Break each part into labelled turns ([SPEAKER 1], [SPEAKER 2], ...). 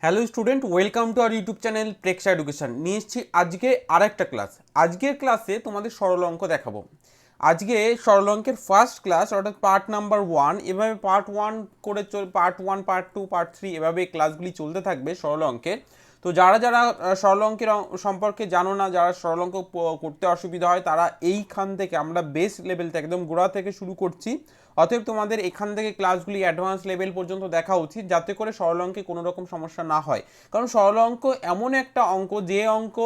[SPEAKER 1] Hello student, welcome to our YouTube channel Preksha education. নিয়ে এসেছি আজকে আরেকটা ক্লাস। আজকের ক্লাসে তোমাদের সরল অঙ্ক দেখাবো। আজকে সরল অঙ্কের ফার্স্ট ক্লাস, অর্থাৎ পার্ট নাম্বার 1। এভাবে পার্ট 1 করে পার্ট 1, পার্ট 2, পার্ট 3 এভাবে ক্লাসগুলি চলতে থাকবে সরল অঙ্কের। তো যারা যারা সরল অঙ্কের সম্পর্কে জানো না, যারা সরল অঙ্ক করতে অসুবিধা হয়, তারা এইখান থেকে আমরা বেস লেভেল থেকে একদম গোড়া থেকে শুরু করছি। অতএব তোমাদের এখান থেকে ক্লাসগুলি অ্যাডভান্স লেভেল পর্যন্ত দেখা উচিত, যাতে করে সরল অঙ্কে কোনো রকম সমস্যা না হয়। কারণ সরল অঙ্ক এমন একটা অঙ্ক, যে অঙ্ক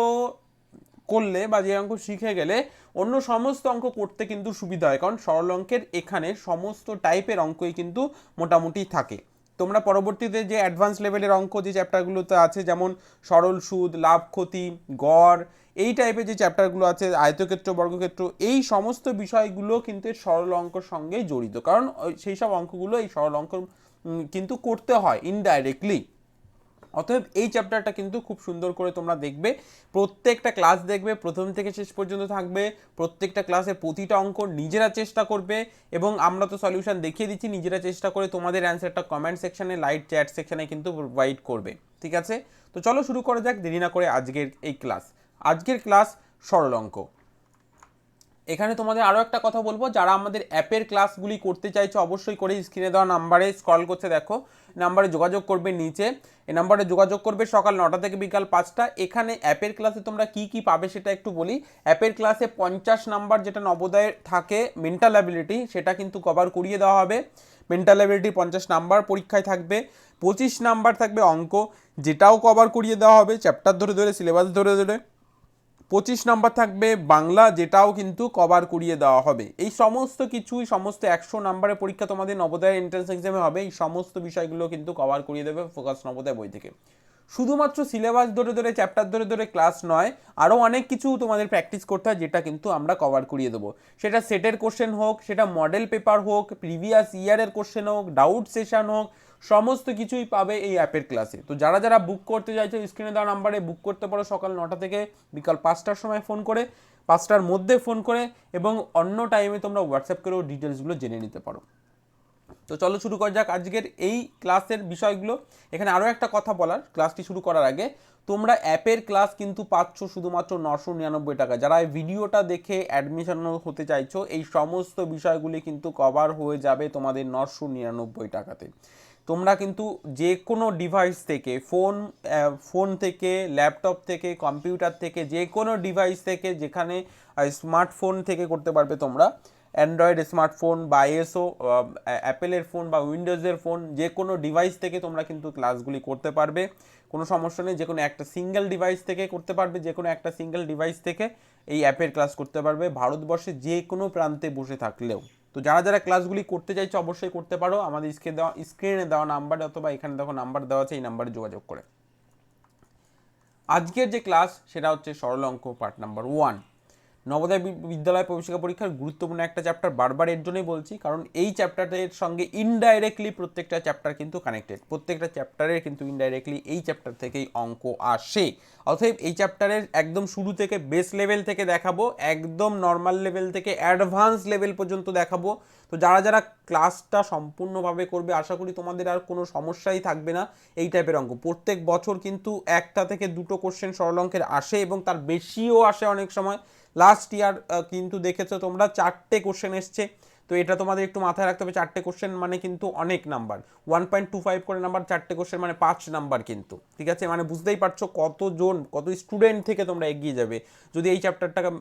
[SPEAKER 1] করলে বা যে অঙ্ক শিখে গেলে অন্য সমস্ত অঙ্ক করতে কিন্তু সুবিধা হয়। কারণ সরল অঙ্কের এখানে সমস্ত টাইপের অঙ্কই কিন্তু মোটামুটি থাকে। তোমরা পরবর্তীতে যে অ্যাডভান্স লেভেলের অঙ্ক যে চ্যাপ্টারগুলোতে আছে, যেমন সরল সুদ, লাভ ক্ষতি, গড়, এই টাইপের যে চ্যাপ্টারগুলো আছে, আয়তক্ষেত্র, বর্গক্ষেত্র, এই সমস্ত বিষয়গুলো কিন্তু সরল অঙ্কর সঙ্গেই জড়িত। কারণ সেই সব অঙ্কগুলো এই সরল অঙ্ক কিন্তু করতে হয় ইনডাইরেক্টলি। অতএব এই চ্যাপ্টারটা কিন্তু খুব সুন্দর করে তোমরা দেখবে, প্রত্যেকটা ক্লাস দেখবে, প্রথম থেকে শেষ পর্যন্ত থাকবে। প্রত্যেকটা ক্লাসে প্রতিটা অঙ্ক নিজেরা চেষ্টা করবে, এবং আমরা তো সলিউশন দেখিয়ে দিচ্ছি, নিজেরা চেষ্টা করে তোমাদের অ্যান্সারটা কমেন্ট সেকশনে, লাইভ চ্যাট সেকশনে কিন্তু প্রোভাইড করবে। ঠিক আছে, তো চলো শুরু করা যাক দেরি না করে আজকের এই ক্লাস। আজকের ক্লাস সরল অঙ্ক। এখানে তোমাদের আরও একটা কথা বলবো, যারা আমাদের অ্যাপের ক্লাসগুলি করতে চাইছো অবশ্যই করে স্ক্রিনে দেওয়া নাম্বারে স্ক্রল করতে দেখো, নাম্বারে যোগাযোগ করবে। নিচে এই নাম্বারে যোগাযোগ করবে সকাল 9টা থেকে বিকাল 5টা। এখানে অ্যাপের ক্লাসে তোমরা কি কি পাবে সেটা একটু বলি। অ্যাপের ক্লাসে 50 নাম্বার যেটা নবোদয়ে থাকে মেন্টাল অ্যাবিলিটি, সেটা কিন্তু কভার করিয়ে দেওয়া হবে। মেন্টাল অ্যাবিলিটি 50 নাম্বার পরীক্ষায় থাকবে। 25 নাম্বার থাকবে অঙ্ক, যেটাও কভার করিয়ে দেওয়া হবে চ্যাপ্টার ধরে ধরে, সিলেবাস ধরে ধরে। 25 নাম্বার থাকবে বাংলা, যেটাও কিন্তু কভার করিয়ে দেওয়া হবে। এই সমস্ত কিছুই, সমস্ত 100 নাম্বারের পরীক্ষা তোমাদের নবোদয় এন্ট্রান্স এক্সামে হবে, এই সমস্ত বিষয়গুলো কিন্তু কভার করিয়ে দেবে ফোকাস নবোদয় বই থেকে। শুধুমাত্র সিলেবাস ধরে ধরে, চ্যাপ্টার ধরে ধরে ক্লাস নয়, আরও অনেক কিছু তোমাদের প্র্যাকটিস করতে হয়, যেটা কিন্তু আমরা কভার করিয়ে দেবো। সেটা সেটের কোশ্চেন হোক, সেটা মডেল পেপার হোক, প্রিভিয়াস ইয়ারের কোশ্চেন হোক, ডাউট সেশন হোক, সমস্ত কিছুই পাবে এই অ্যাপের ক্লাসে। তো যারা যারা বুক করতে চাইছো স্ক্রিনে দেওয়া নাম্বারে বুক করতে পারো, সকাল 9টা থেকে বিকাল 5টার সময় ফোন করে, 5টার মধ্যে ফোন করে, এবং অন্য টাইমে তোমরা হোয়াটসঅ্যাপ করেও ডিটেলসগুলো জেনে নিতে পারো। তো চলো শুরু করা যাক আজকের এই ক্লাসের বিষয়গুলো। এখানে আরও একটা কথা বলার, ক্লাসটি শুরু করার আগে, তোমরা অ্যাপের ক্লাস কিন্তু পাচ্ছ শুধুমাত্র 999 টাকা। যারা এই ভিডিওটা দেখে অ্যাডমিশন হতে চাইছো, এই সমস্ত বিষয়গুলি কিন্তু কভার হয়ে যাবে তোমাদের 999 টাকাতে। তোমরা কিন্তু যে কোনো ডিভাইস থেকে, ফোন থেকে, ল্যাপটপ থেকে, কম্পিউটার থেকে, যে কোনো ডিভাইস থেকে, যেখানে স্মার্টফোন থেকে করতে পারবে তোমরা। অ্যান্ড্রয়েড স্মার্টফোন বা আইএসও, অ্যাপেলের ফোন বা উইন্ডোজের ফোন, যে কোনো ডিভাইস থেকে তোমরা কিন্তু ক্লাসগুলি করতে পারবে, কোনো সমস্যা নেই। যে কোনো একটা সিঙ্গেল ডিভাইস থেকে করতে পারবে, যে কোনো একটা সিঙ্গেল ডিভাইস থেকে এই অ্যাপের ক্লাস করতে পারবে, ভারতবর্ষে যে কোনো প্রান্তে বসে থাকলেও। তো যারা যারা ক্লাসগুলি করতে চাইছো অবশ্যই করতে পারো, আমাদের স্ক্রিনে দেওয়া নাম্বার, অথবা এখানে দেখো নাম্বার দেওয়া আছে, এই নাম্বারে যোগাযোগ করে। আজকের যে ক্লাস সেটা হচ্ছে সরল অঙ্ক পার্ট নাম্বার 1। নবোদয় বিদ্যালয় প্রবেশিকা পরীক্ষার গুরুত্বপূর্ণ একটা চ্যাপ্টার, বারবার এর জন্যই বলছি, কারণ এই চ্যাপ্টারের সঙ্গে ইনডাইরেক্টলি প্রত্যেকটা চ্যাপ্টার কিন্তু কানেক্টেড। প্রত্যেকটা চ্যাপ্টারের কিন্তু ইনডাইরেক্টলি এই চ্যাপ্টার থেকেই অঙ্ক আসে। অতএব এই চ্যাপ্টারের একদম শুরু থেকে বেস লেভেল থেকে দেখাবো, একদম নর্মাল লেভেল থেকে অ্যাডভান্স লেভেল পর্যন্ত দেখাবো। তো যারা যারা ক্লাসটা সম্পূর্ণভাবে করবে, আশা করি তোমাদের আর কোনো সমস্যাই থাকবে না। এই টাইপের অঙ্ক প্রত্যেক বছর কিন্তু একটা থেকে দুটো কোশ্চেন সরল অঙ্কের আসে, এবং তার বেশিও আসে অনেক সময়। লাস্ট ইয়ার কিন্তু দেখেছো তোমরা 4টে কোশ্চেন এসছে। তো এটা তোমাদের একটু মাথায় রাখতে হবে, 4টে কোশ্চেন মানে কিন্তু অনেক নাম্বার। 1.25 করে নাম্বার, 4টে কোশ্চেন মানে 5 নাম্বার কিন্তু। ঠিক আছে, মানে বুঝতেই পারছো কতজন, কত স্টুডেন্ট থেকে তোমরা এগিয়ে যাবে যদি এই চ্যাপ্টারটাকে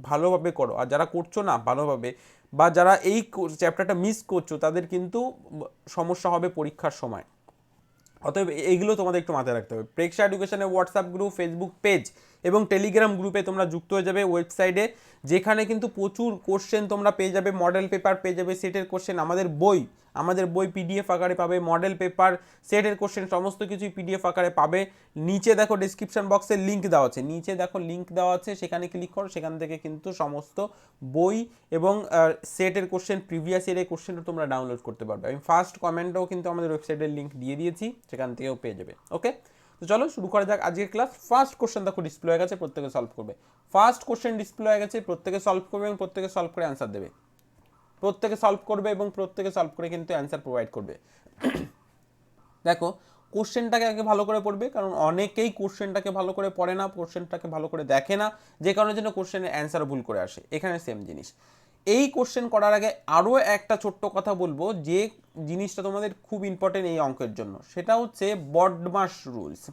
[SPEAKER 1] ভালোভাবে করো। আর যারা করছো না ভালোভাবে, বা যারা এই চ্যাপ্টারটা মিস করছো, তাদের কিন্তু সমস্যা হবে পরীক্ষার সময়। অতএব এইগুলো তোমাদের একটু মাথায় রাখতে হবে। প্রেক্ষা এডুকেশনের হোয়াটসঅ্যাপ গ্রুপ, ফেসবুক পেজ এবং টেলিগ্রাম গ্রুপে তোমরা যুক্ত হয়ে যাবে ওয়েবসাইটে, যেখানে কিন্তু প্রচুর কোশ্চেন তোমরা পেয়ে যাবে, মডেল পেপার পেয়ে যাবে, সেটের কোশ্চেন, আমাদের বই পিডিএফ আকারে পাবে, মডেল পেপার, সেটের কোশ্চেন, সমস্ত কিছুই পিডিএফ আকারে পাবে। নিচে দেখো ডিসক্রিপশন বক্সে লিঙ্ক দেওয়া আছে, নিচে দেখো লিঙ্ক দেওয়া আছে, সেখানে ক্লিক করো, সেখান থেকে কিন্তু সমস্ত বই এবং সেটের কোশ্চেন, প্রিভিয়াস ইয়ারের কোশ্চেনও তোমরা ডাউনলোড করতে পারবে। আমি ফার্স্ট কমেন্টেও কিন্তু আমাদের ওয়েবসাইটের লিঙ্ক দিয়ে দিয়েছি, সেখান থেকেও পেয়ে যাবে। ওকে, তো চলো শুরু করা যাক আজকের ক্লাস। ফার্স্ট কোশ্চেন দেখো ডিসপ্লে হয়ে গেছে, প্রত্যেকে সলভ করবে। ফার্স্ট কোশ্চেন ডিসপ্লে হয়ে গেছে, প্রত্যেকে সলভ করবে এবং প্রত্যেকে সলভ করে অ্যান্সার দেবে। প্রত্যেকে সলভ করবে এবং প্রত্যেকে সলভ করে কিন্তু অ্যান্সার প্রোভাইড করবে। দেখো কোশ্চেনটাকে আগে ভালো করে পড়বে, কারণ অনেকেই কোশ্চেনটাকে ভালো করে পড়ে না, কোশ্চেনটাকে ভালো করে দেখে না, যে কারণের জন্য কোশ্চেনের অ্যান্সার ভুল করে আসে। এখানে সেম জিনিস। এই কোশ্চেন করার আগে আরও একটা ছোট্ট কথা বলবো, যে জিনিসটা তোমাদের খুব ইম্পর্টেন্ট এই অঙ্কের জন্য, সেটা হচ্ছে বডমাস রুলস।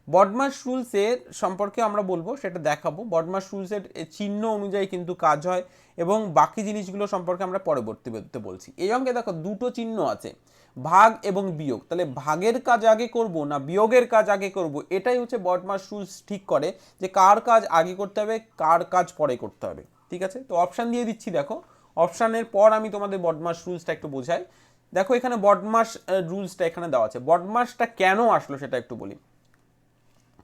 [SPEAKER 1] বডমাস রুলসের সম্পর্কে আমরা বলবো, সেটা দেখাবো। বডমাস রুলসের চিহ্ন অনুযায়ী কিন্তু কাজ হয়, এবং বাকি জিনিসগুলো সম্পর্কে আমরা পরবর্তীতে বলছি। এই অঙ্কে দেখো দুটো চিহ্ন আছে, ভাগ এবং বিয়োগ। তাহলে ভাগের কাজ আগে করব না বিয়োগের কাজ আগে করব, এটাই হচ্ছে বডমাস রুলস ঠিক করে যে কার কাজ আগে করতে হবে, কার কাজ পরে করতে হবে। ঠিক আছে, তো অপশান দিয়ে দিচ্ছি, দেখো অপশানের পর আমি তোমাদের বডমাস রুলসটা একটু বোঝাই। দেখো এখানে বডমাস রুলসটা এখানে দেওয়া আছে। বডমাসটা কেন আসলো সেটা একটু বলি।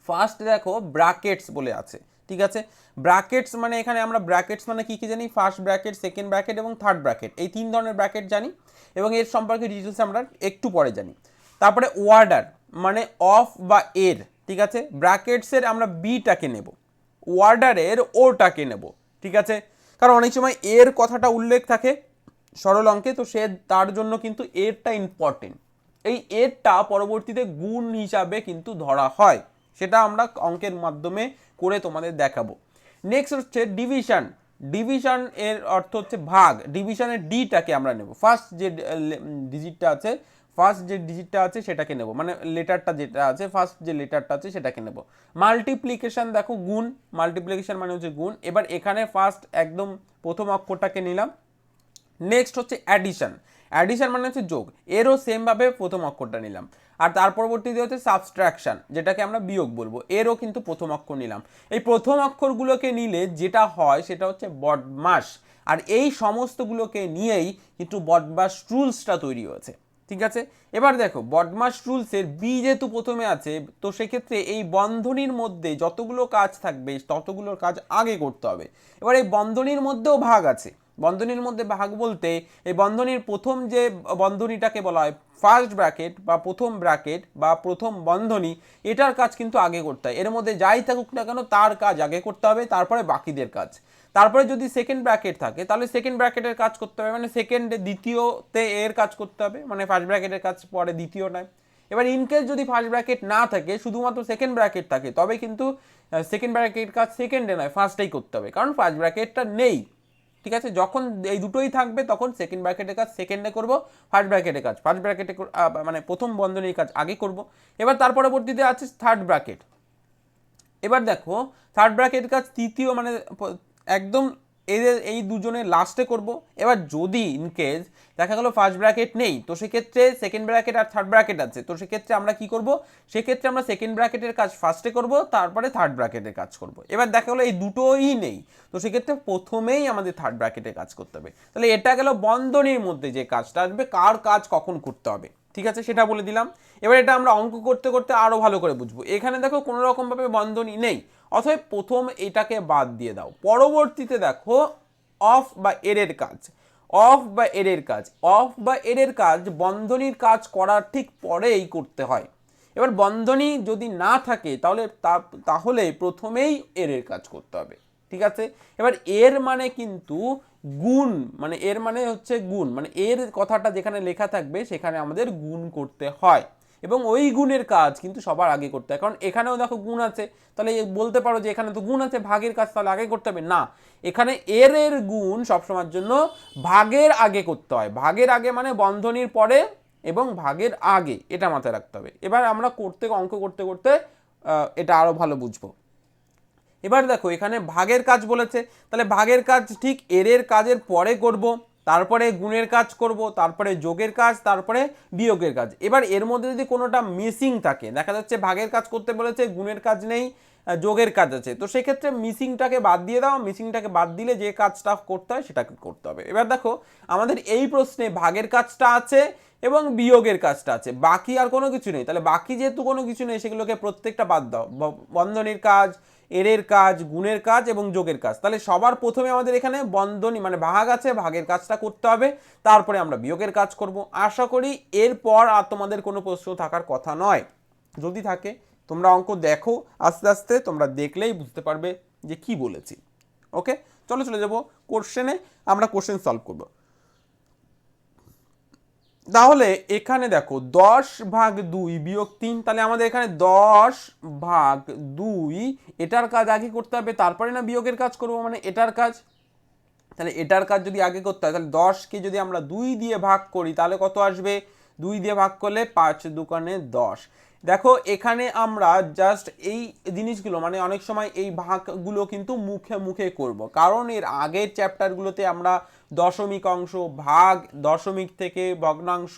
[SPEAKER 1] ফার্স্ট দেখো ব্র্যাকেটস বলে আছে, ঠিক আছে। ব্র্যাকেটস মানে এখানে আমরা ব্র্যাকেটস মানে কি কি জানি, ফার্স্ট ব্র্যাকেট, সেকেন্ড ব্র্যাকেট এবং থার্ড ব্র্যাকেট, এই তিন ধরনের ব্র্যাকেট জানি, এবং এর সম্পর্কে ডিটেলস আমরা একটু পরে জানি। তারপরে ওয়ার্ডার মানে অফ বা এর, ঠিক আছে। ব্র্যাকেটসের আমরা বিটাকে নেব, ওয়ার্ডারের ওটাকে নেব, ঠিক আছে। কারণ অনেক সময় এর কথাটা উল্লেখ থাকে সরল অঙ্কে, তো সে তার জন্য কিন্তু এরটা ইম্পর্টেন্ট। এই এরটা পরবর্তীতে গুণ হিসাবে কিন্তু ধরা হয়, সেটা আমরা অঙ্কের মাধ্যমে করে তোমাদের দেখাবো। নেক্সট হচ্ছে ডিভিশন। ডিভিশন এর অর্থ হচ্ছে ভাগ। ডিভিশনের ডিটাকে আমরা নেব, ফার্স্ট যে ডিজিটটা আছে, ফার্স্ট যে ডিজিটটা আছে সেটাকে নেব, মানে লেটারটা যেটা আছে, ফার্স্ট যে লেটারটা আছে সেটাকে নেব। মাল্টিপ্লিকেশন দেখো গুণ, মাল্টিপ্লিকেশন মানে হচ্ছে গুণ। এবার এখানে ফার্স্ট একদম প্রথম অক্ষরটাকে নিলাম। নেক্সট হচ্ছে অ্যাডিশন। অ্যাডিশন মানে হচ্ছে যোগ, এরও সেমভাবে প্রথম অক্ষরটা নিলাম। আর তার পরবর্তীতে হচ্ছে সাবস্ট্রাকশন, যেটাকে আমরা বিয়োগ বলবো, এরও কিন্তু প্রথম অক্ষর নিলাম। এই প্রথম অক্ষরগুলোকে নিলে যেটা হয় সেটা হচ্ছে বডমাস, আর এই সমস্তগুলোকে নিয়েই কিন্তু বডমাস রুলসটা তৈরি হয়েছে, ঠিক আছে। এবার দেখো বডমাস রুলসের বি যেহেতু প্রথমে আছে, তো সেক্ষেত্রে এই বন্ধনীর মধ্যে যতগুলো কাজ থাকবে ততগুলোর কাজ আগে করতে হবে। এবার এই বন্ধনীর মধ্যেও ভাগ আছে। বন্ধনীর মধ্যে ভাগ বলতে এই বন্ধনীর প্রথম যে বন্ধনীটাকে বলা হয় ফার্স্ট ব্র্যাকেট বা প্রথম ব্র্যাকেট বা প্রথম বন্ধনী, এটার কাজ কিন্তু আগে করতে হয়। এর মধ্যে যাই থাকুক না কেন তার কাজ আগে করতে হবে, তারপরে বাকিদের কাজ। তারপরে যদি সেকেন্ড ব্র্যাকেট থাকে তাহলে সেকেন্ড ব্র্যাকেটের কাজ করতে হবে, মানে সেকেন্ডে দ্বিতীয়তে এর কাজ করতে হবে, মানে ফার্স্ট ব্র্যাকেটের কাজ পরে দ্বিতীয় নয়। এবার ইনকেস যদি ফার্স্ট ব্র্যাকেট না থাকে, শুধুমাত্র সেকেন্ড ব্র্যাকেট থাকে, তবে কিন্তু সেকেন্ড ব্র্যাকেট কাজ সেকেন্ডে নয় ফার্স্টেই করতে হবে, কারণ ফার্স্ট ব্র্যাকেটটা নেই, ঠিক আছে। যখন এই দুটোই থাকবে তখন সেকেন্ড ব্র্যাকেটের কাজ সেকেন্ডে করব, ফার্স্ট ব্র্যাকেটের কাজ ফার্স্ট ব্র্যাকেটে মানে প্রথম বন্ধনীর কাজ আগে করব। এবার তার পরবর্তীতে আছে থার্ড ব্র্যাকেট। এবার দেখো থার্ড ব্র্যাকেট কাজ তৃতীয়, মানে একদম এদের এই দুজনের লাস্টে করব। এবার যদি ইনকেস দেখা গেল ফার্স্ট ব্র্যাকেট নেই, তো সেক্ষেত্রে সেকেন্ড ব্র্যাকেট আর থার্ড ব্র্যাকেট আছে, তো সেক্ষেত্রে আমরা কি করব, সেক্ষেত্রে আমরা সেকেন্ড ব্র্যাকেটের কাজ ফার্স্টে করব, তারপরে থার্ড ব্র্যাকেটের কাজ করব। এবার দেখা গেলো এই দুটোই নেই, তো সেক্ষেত্রে প্রথমেই আমাদের থার্ড ব্র্যাকেটের কাজ করতে হবে। তাহলে এটা গেল বন্ধনীর মধ্যে যে কাজটা আসবে, কার কাজ কখন করতে হবে, ঠিক আছে, সেটা বলে দিলাম। এবার এটা আমরা অঙ্ক করতে করতে আরও ভালো করে বুঝবো। এখানে দেখো কোনো রকমভাবে বন্ধনী নেই, অতএব প্রথম এটাকে বাদ দিয়ে দাও। পরবর্তীতে দেখো অফ বা এরের কাজ, অফ বা এরের কাজ, অফ বা এরের কাজ বন্ধনীর কাজ করার ঠিক পরেই করতে হয়। এবার বন্ধনী যদি না থাকে তাহলে প্রথমেই এরের কাজ করতে হবে, ঠিক আছে। এবার এর মানে কিন্তু গুণ, মানে এর মানে হচ্ছে গুণ, মানে এর কথাটা যেখানে লেখা থাকবে সেখানে আমাদের গুণ করতে হয়, এবং ওই গুণের কাজ কিন্তু সবার আগে করতে হয়। কারণ এখানেও দেখো গুণ আছে, তাহলে বলতে পারো যে এখানে তো গুণ আছে, ভাগের কাজ তাহলে আগে করতে হবে না। এখানে এর গুণ সবসময়ের জন্য ভাগের আগে করতে হয়। ভাগের আগে মানে বন্ধনীর পরে এবং ভাগের আগে, এটা মাথায় রাখতে হবে। এবার আমরা অঙ্ক করতে করতে এটা আরও ভালো বুঝবো। এবার দেখো এখানে ভাগের কাজ বলেছে, তাহলে ভাগের কাজ ঠিক এর কাজের পরে করব, তারপরে গুণের কাজ করব, তারপরে যোগের কাজ, তারপরে বিয়োগের কাজ। এবার এর মধ্যে যদি কোনোটা মিসিং থাকে, দেখা যাচ্ছে ভাগের কাজ করতে বলেছে, গুণের কাজ নেই, যোগের কাজ আছে, তো সেক্ষেত্রে মিসিংটাকে বাদ দিয়ে দাও। মিসিংটাকে বাদ দিলে যে কাজটা করতে হয় সেটাকে করতে হবে। এবার দেখো আমাদের এই প্রশ্নে ভাগের কাজটা আছে এবং বিয়োগের কাজটা আছে, বাকি আর কোনো কিছু নেই। তাহলে বাকি যেহেতু কোনো কিছু নেই, সেগুলোকে প্রত্যেকটা বাদ দাও। বন্ধনীর কাজ, এরের কাজ, গুণের কাজ এবং যোগের কাজ। তাহলে সবার প্রথমে আমাদের এখানে বন্ধনী মানে ভাগ আছে, ভাগের কাজটা করতে হবে, তারপরে আমরা বিয়োগের কাজ করব। আশা করি এরপর আর তোমাদের কোনো প্রশ্ন থাকার কথা নয়। যদি থাকে তোমরা অঙ্ক দেখো, আস্তে আস্তে তোমরা দেখলেই বুঝতে পারবে যে কি বলেছি। ওকে, চলে যাব কোশ্চেনে, আমরা কোশ্চেন সলভ করব। তাহলে এখানে দেখো 10/2 বিয়োগ 3, তাহলে আমাদের এখানে 10/2 এটার কাজ আগে করতে হবে, তারপরে না বিয়োগের কাজ করবো, মানে এটার কাজ। তাহলে এটার কাজ যদি আগে করতে হয়, তাহলে 10কে যদি আমরা 2 দিয়ে ভাগ করি তাহলে কত আসবে? 2 দিয়ে ভাগ করলে 5 দুগুণে 10। দেখো এখানে আমরা জাস্ট এই জিনিসগুলো, মানে অনেক সময় এই ভাগগুলো কিন্তু মুখে মুখে করব, কারণ এর আগের চ্যাপ্টারগুলোতে আমরা দশমিক অংশ, ভাগ, দশমিক থেকে ভগ্নাংশ,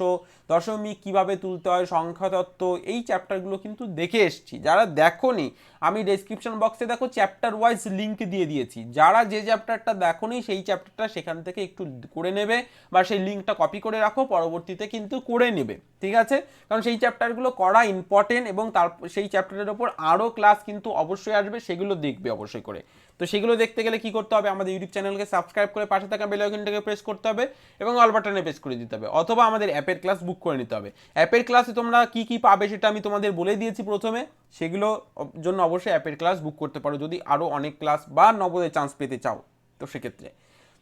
[SPEAKER 1] দশমিক কিভাবে তুলতে হয়, সংখ্যা তত্ত্ব, এই চ্যাপ্টারগুলো কিন্তু দেখে এসেছি। যারা দেখোনি, আমি ডেসক্রিপশন বক্সে দেখো চ্যাপ্টার ওয়াইজ লিঙ্ক দিয়ে দিয়েছি, যারা যে চ্যাপ্টারটা দেখোনি সেই চ্যাপ্টারটা সেখান থেকে একটু করে নেবে, বা সেই লিঙ্কটা কপি করে রাখো, পরবর্তীতে কিন্তু করে নেবে, ঠিক আছে? কারণ সেই চ্যাপ্টারগুলো করা ইম্পর্টেন্ট, এবং তার সেই চ্যাপ্টারের ওপর আরও ক্লাস কিন্তু অবশ্যই আসবে, সেগুলো দেখবে অবশ্যই করে। তো সেগুলো দেখতে গেলে কি করতে হবে? আমাদের ইউটিউব চ্যানেলকে সাবস্ক্রাইব করে পাশে থাকা বেল আইকনটাকে প্রেস করতে হবে, এবং অল বাটনে প্রেস করে দিতে হবে, অথবা আমাদের অ্যাপের ক্লাস বুক করে নিতে হবে। অ্যাপের ক্লাসে তোমরা কি কি পাবে সেটা আমি তোমাদের বলে দিয়েছি প্রথমে, সেগুলো জন্য অবশ্যই অ্যাপের ক্লাস বুক করতে পারো যদি আরও অনেক ক্লাস বা নবোদয় চান্স পেতে চাও। তো সেক্ষেত্রে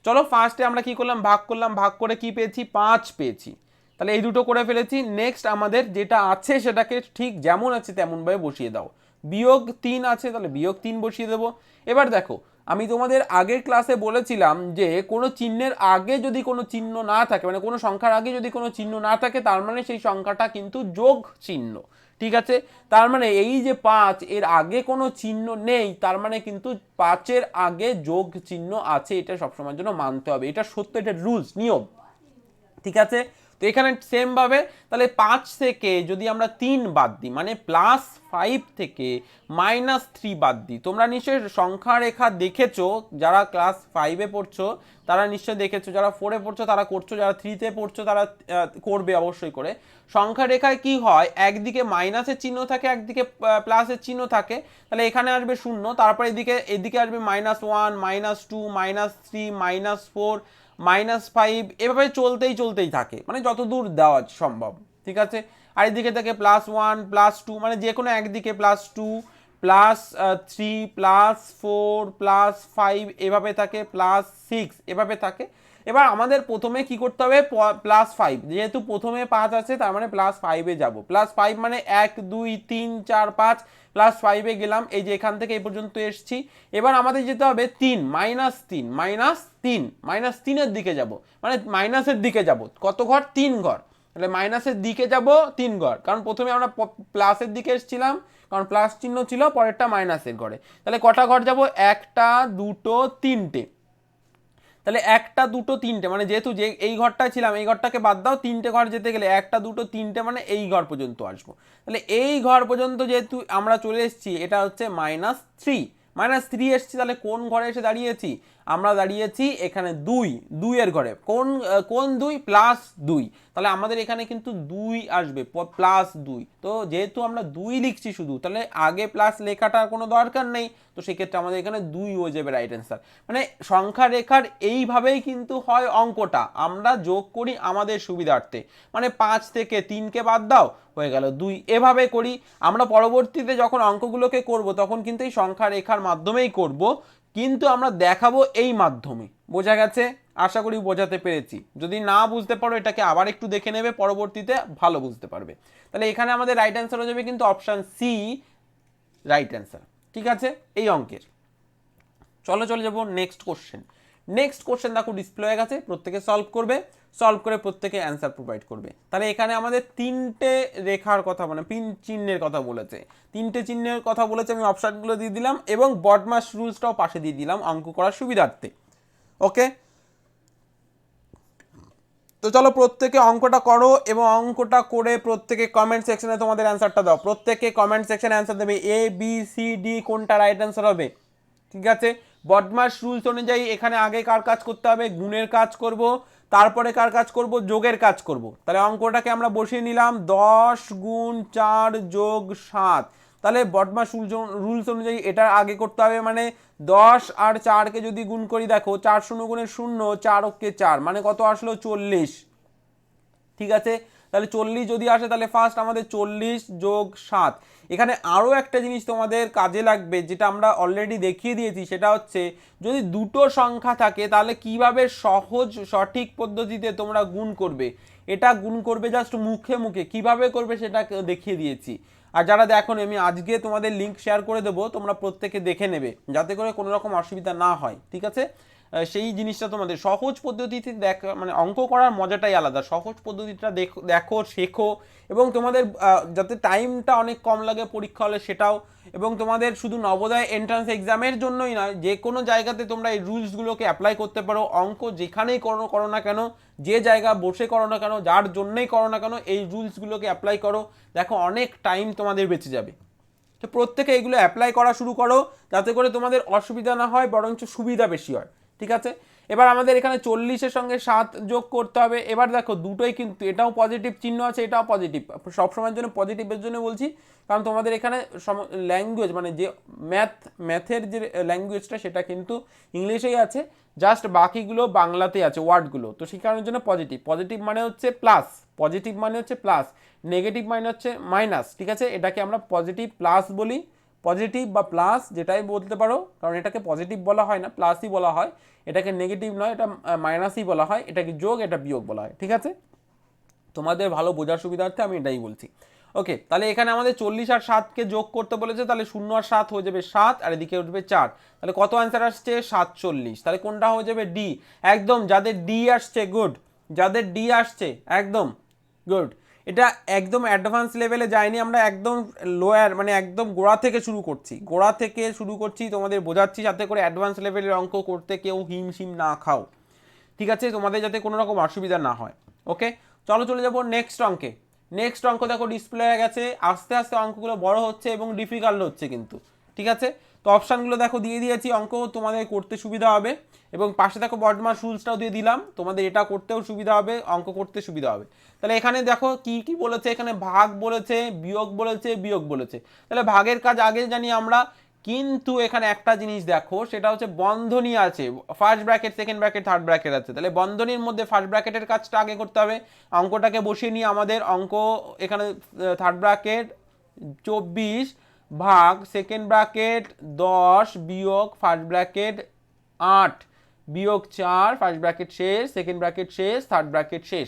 [SPEAKER 1] চলো ফার্স্টে আমরা কি করলাম, ভাগ করলাম, ভাগ করে কি পেয়েছি? 5 পেয়েছি। তাহলে এই দুটো করে ফেলেছি। নেক্সট আমাদের যেটা আছে সেটাকে ঠিক যেমন আছে তেমনভাবে বসিয়ে দাও। বিয়োগ 3 আছে, তাহলে বিয়োগ 3 বসিয়ে দেবো। এবার দেখো, আমি তোমাদের আগের ক্লাসে বলেছিলাম যে কোনো চিহ্নের আগে যদি কোনো চিহ্ন না থাকে, মানে কোনো সংখ্যার আগে যদি কোনো চিহ্ন না থাকে, তার মানে সেই সংখ্যাটা কিন্তু যোগ চিহ্ন, ঠিক আছে? তার মানে এই যে 5, এর আগে কোনো চিহ্ন নেই, তার মানে কিন্তু 5-এর আগে যোগ চিহ্ন আছে, এটা সবসময়ের জন্য মানতে হবে, এটা সত্য, এটা রুলস, নিয়ম, ঠিক আছে? তো এখানে সেম ভাবে তাহলে 5 থেকে যদি আমরা 3 বাদ দিই, মানে +5 থেকে -3 বাদ দিই, তোমরা নিশ্চয়ই সংখ্যা রেখা দেখেছো, যারা ক্লাস 5-এ পড়ছো তারা নিশ্চয়ই দেখেছো, যারা 4-এ পড়ছো তারা করছো, যারা 3-তে পড়ছো তারা করবে অবশ্যই করে। সংখ্যা রেখায় কি হয়, একদিকে মাইনাসের চিহ্ন থাকে, একদিকে প্লাসের চিহ্ন থাকে, তাহলে এখানে আসবে 0, তারপর এদিকে আসবে -1, -2, -3, -4, -5, এভাবে চলতেই থাকে, মানে যত দূর দেওয়া সম্ভব, ঠিক আছে? আর এদিকে থেকে +1, +2, মানে যে কোনো একদিকে +2, +3, +4, +5 এভাবে থাকে, +6 এভাবে থাকে। এবার আমাদের প্রথমে কি করতে হবে, +5, যেহেতু প্রথমে 5 আছে তার মানে +5-এ যাবো। +5 মানে 1, 2, 3, 4, 5, +5-এ গেলাম, এই যে এখান থেকে এই পর্যন্ত এসছি। এবার আমাদের যেতে হবে 3, -3 -3 -3 এর দিকে যাব, মানে মাইনাসের দিকে যাব, কত ঘর? 3 ঘর। তাহলে মাইনাসের দিকে যাব 3 ঘর, কারণ প্রথমে আমরা প্লাসের দিকে এসেছিলাম, কারণ প্লাস চিহ্ন ছিল, পরেরটা মাইনাসের ঘরে। তাহলে কটা ঘর যাব? 1টা 2টো 3টে। তাহলে 1টা 2টো 3টে, মানে যেহেতু যে এই ঘরটায় ছিলাম এই ঘরটাকে বাদ দাও, 3টে ঘর যেতে গেলে 1টা 2টো 3টে, মানে এই ঘর পর্যন্ত আসবো। তাহলে এই ঘর পর্যন্ত যেহেতু আমরা চলে এসেছি, এটা হচ্ছে -3, -3 এসেছি, তাহলে কোন ঘরে এসে দাঁড়িয়েছি? আমরা দাঁড়িয়েছি এখানে 2 এর ঘরে। কোন 2? +2। তাহলে আমাদের এখানে কিন্তু 2 আসবে, +2। তো যেহেতু আমরা 2 লিখছি শুধু, তাহলে আগে প্লাস লেখাটার কোনো দরকার নেই, তো সেক্ষেত্রে আমাদের এখানে 2 হয়ে যাবে রাইট অ্যান্সার। মানে সংখ্যা রেখার এইভাবেই কিন্তু হয় অঙ্কটা, আমরা যোগ করি আমাদের সুবিধার্থে, মানে 5 থেকে 3কে বাদ দাও, হয়ে গেল 2, এভাবে করি আমরা। পরবর্তীতে যখন অঙ্কগুলোকে করব তখন কিন্তু এই সংখ্যা রেখার মাধ্যমেই করব, কিন্তু আমরা দেখাবো এই মাধ্যমে। বোঝা গেছে? আশা করি বোঝাতে পেরেছি। যদি না বুঝতে পারো এটাকে আবার একটু দেখে নেবে, পরবর্তীতে ভালো বুঝতে পারবে। তাহলে এখানে আমাদের রাইট অ্যান্সার হয়ে যাবে কিন্তু অপশান সি, রাইট অ্যান্সার, ঠিক আছে এই অঙ্কের। চলে যাবো নেক্সট কোশ্চেন। নেক্সট কোশ্চেন দেখো ডিসপ্লে হয়ে গেছে, প্রত্যেকে সলভ করবে, সলভ করে প্রত্যেকে অ্যান্সার প্রোভাইড করবে। তাহলে এখানে আমাদের 3টে রেখার কথা, মানে চিহ্নের কথা বলেছে, 3টে চিহ্নের কথা বলেছে, আমি অপশানগুলো দিয়ে দিলাম, এবং বডমাস রুলসটাও পাশে দিয়ে দিলাম অঙ্ক করার সুবিধার্থে। ওকে, তো চলো প্রত্যেকে অঙ্কটা করো, এবং অঙ্কটা করে প্রত্যেকে কমেন্ট সেকশনে তোমাদের অ্যান্সারটা দাও। প্রত্যেকে কমেন্ট সেকশনে অ্যান্সার দেবে, A, B, C, D কোনটা রাইট অ্যান্সার হবে, ঠিক আছে? বদমাস রুলস অনুযায়ী এখানে আগে কার কাজ করতে হবে? গুণের কাজ করব, তারপরে কার কাজ করব? যোগের কাজ করব। তাহলে অঙ্কটাকে আমরা বসিয়ে নিলাম, 10 × 4 + 7। তাহলে বদমাস রুলস অনুযায়ী এটা আগে করতে হবে, মানে 10 আর 4কে যদি গুণ করি, দেখো 4 × 0 = 0, 4 × 4 মানে কত আসলো? 40, ঠিক আছে? তাহলে 40 যদি আসে তাহলে ফার্স্ট আমাদের 40 যোগ 7। এখানে আরও একটা জিনিস তোমাদের কাজে লাগবে, যেটা আমরা অলরেডি দেখিয়ে দিয়েছি, সেটা হচ্ছে যদি দুটো সংখ্যা থাকে তাহলে কিভাবে সহজ সঠিক পদ্ধতিতে তোমরা গুণ করবে। এটা গুণ করবে জাস্ট মুখে মুখে, কিভাবে করবে সেটা দেখিয়ে দিয়েছি। আর যারা দেখো আমি আজকে তোমাদের লিঙ্ক শেয়ার করে দেবো, তোমরা প্রত্যেকে দেখে নেবে যাতে করে কোনো রকম অসুবিধা না হয়, ঠিক আছে। সেই জিনিসটা তোমাদের সহজ পদ্ধতিতে মানে অঙ্ক করার মজাটাই আলাদা। সহজ পদ্ধতিটা দেখো শেখো, এবং তোমাদের যাতে টাইমটা অনেক কম লাগে পরীক্ষা হলে সেটাও, এবং তোমাদের শুধু নবোদয় এন্ট্রান্স এক্সামের জন্যই নয়, যে কোনো জায়গাতে তোমরা এই রুলসগুলোকে অ্যাপ্লাই করতে পারো। অঙ্ক যেখানেই করো না কেন, যে জায়গা বসে করো না কেন, যার জন্যই করো না কেন, এই রুলসগুলোকে অ্যাপ্লাই করো, দেখো অনেক টাইম তোমাদের বেঁচে যাবে। তো প্রত্যেকে এগুলো অ্যাপ্লাই করা শুরু করো, যাতে করে তোমাদের অসুবিধা না হয়, বরঞ্চ সুবিধা বেশি হয়, ঠিক আছে। এবার আমাদের এখানে 40-এর সঙ্গে 7 যোগ করতে হবে। এবার দেখো দুটোই কিন্তু, এটাও পজিটিভ চিহ্ন আছে, এটাও পজিটিভ। সবসময়ের জন্য পজিটিভের জন্য বলছি, কারণ তোমাদের এখানে ল্যাঙ্গুয়েজ মানে যে ম্যাথের যে ল্যাঙ্গুয়েজটা সেটা কিন্তু ইংলিশেই আছে, জাস্ট বাকিগুলো বাংলাতেই আছে ওয়ার্ডগুলো। তো সেই কারণের জন্য পজিটিভ। পজিটিভ মানে হচ্ছে প্লাস, পজিটিভ মানে হচ্ছে প্লাস, নেগেটিভ মানে হচ্ছে মাইনাস, ঠিক আছে। এটাকে আমরা পজিটিভ প্লাস বলি, পজিটিভ বা প্লাস যেটাই বলতে পারো, কারণ এটাকে পজিটিভ বলা হয় না, প্লাসই বলা হয়। এটাকে নেগেটিভ নয়, এটা মাইনাসই বলা হয়। এটাকে যোগ, এটা বিয়োগ বলা হয়, ঠিক আছে। তোমাদের ভালো বোঝার সুবিধার্থে আমি এটাই বলছি। ওকে, তাহলে এখানে আমাদের 40 আর 7কে যোগ করতে বলেছে, তাহলে 0 আর 7 হয়ে যাবে 7, আর এদিকে উঠবে 4। তাহলে কত অ্যান্সার আসছে? 47। তাহলে কোনটা হয়ে যাবে? ডি। একদম যাদের ডি আসছে গুড, যাদের ডি আসছে একদম গুড। এটা একদম অ্যাডভান্স লেভেলে যায়নি, আমরা একদম লোয়ার মানে একদম গোড়া থেকে শুরু করছি, গোড়া থেকে শুরু করছি, তোমাদের বোঝাচ্ছি যাতে করে অ্যাডভান্স লেভেলের অঙ্ক করতে কেউ হিমশিম না খাও, ঠিক আছে, তোমাদের যাতে কোনো রকম অসুবিধা না হয়। ওকে, চলো চলে যাবো নেক্সট অঙ্কে। নেক্সট অঙ্ক দেখো ডিসপ্লে হয়ে গেছে, আস্তে আস্তে অঙ্কগুলো বড় হচ্ছে এবং ডিফিকাল্ট হচ্ছে কিন্তু, ঠিক আছে। তো অপশানগুলো দেখো দিয়ে দিয়েছি, অঙ্ক তোমাদের করতে সুবিধা হবে, এবং পাশে দেখো বডমাস রুলসটাও দিয়ে দিলাম, তোমাদের এটা করতেও সুবিধা হবে, অঙ্ক করতে সুবিধা হবে। তাহলে এখানে দেখো কি কি বলেছে, এখানে ভাগ বলেছে, বিয়োগ বলেছে, বিয়োগ বলেছে। তাহলে ভাগের কাজ আগে জানি আমরা, কিন্তু এখানে একটা জিনিস দেখো, সেটা হচ্ছে বন্ধনী আছে, first bracket, second bracket, third bracket আছে। তাহলে বন্ধনীর মধ্যে ফার্স্ট ব্র্যাকেটের কাজটা আগে করতে হবে। অঙ্কটাকে বসিয়ে নিয়ে আমাদের অঙ্ক এখানে থার্ড ব্র্যাকেট 24 ভাগ সেকেন্ড ব্র্যাকেট 10 বিয়োগ ফার্স্ট ব্র্যাকেট 8 বিয়োগ 4, ফার্স্ট ব্র্যাকেট শেষ, সেকেন্ড ব্র্যাকেট শেষ, থার্ড ব্র্যাকেট শেষ।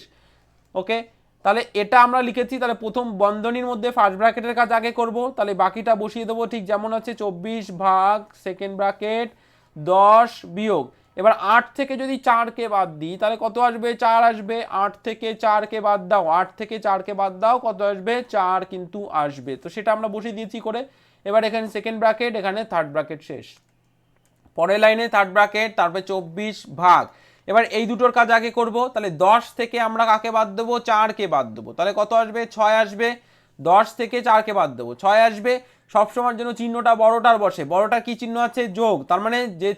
[SPEAKER 1] ওকে, তাহলে এটা আমরা লিখেছি। তাহলে প্রথম বন্ধনীর মধ্যে ফার্স্ট ব্র্যাকেটের কাজ আগে করব, তাহলে বাকিটা বসিয়ে দেবো ঠিক যেমন আছে, 24 ভাগ সেকেন্ড ব্র্যাকেট 10 বিয়োগ, এবার 8 থেকে যদি 4কে বাদ দিই তাহলে কত আসবে? 4 আসবে। 8 থেকে 4কে বাদ দাও, 8 থেকে 4কে বাদ দাও, কত আসবে? 4 কিন্তু আসবে। তো সেটা আমরা বসিয়ে দিয়েছি করে। এবার এখানে সেকেন্ড ব্র্যাকেট, এখানে থার্ড ব্র্যাকেট শেষ, পরের লাইনে থার্ড ব্র্যাকেট, তারপরে 24 ভাগ। এবার এই দুটোর কাজ আগে করব, তাহলে 10 থেকে আমরা কাকে বাদ দেবো? 4কে বাদ দেবো, তাহলে কত আসবে? 6 আসবে। 10 থেকে 4কে বাদ দেবো, 6 আসবে। সবসময়ের জন্য চিহ্নটা বড়টার বসে, বড়টার কি চিহ্ন আছে? যোগ, তার মানে যে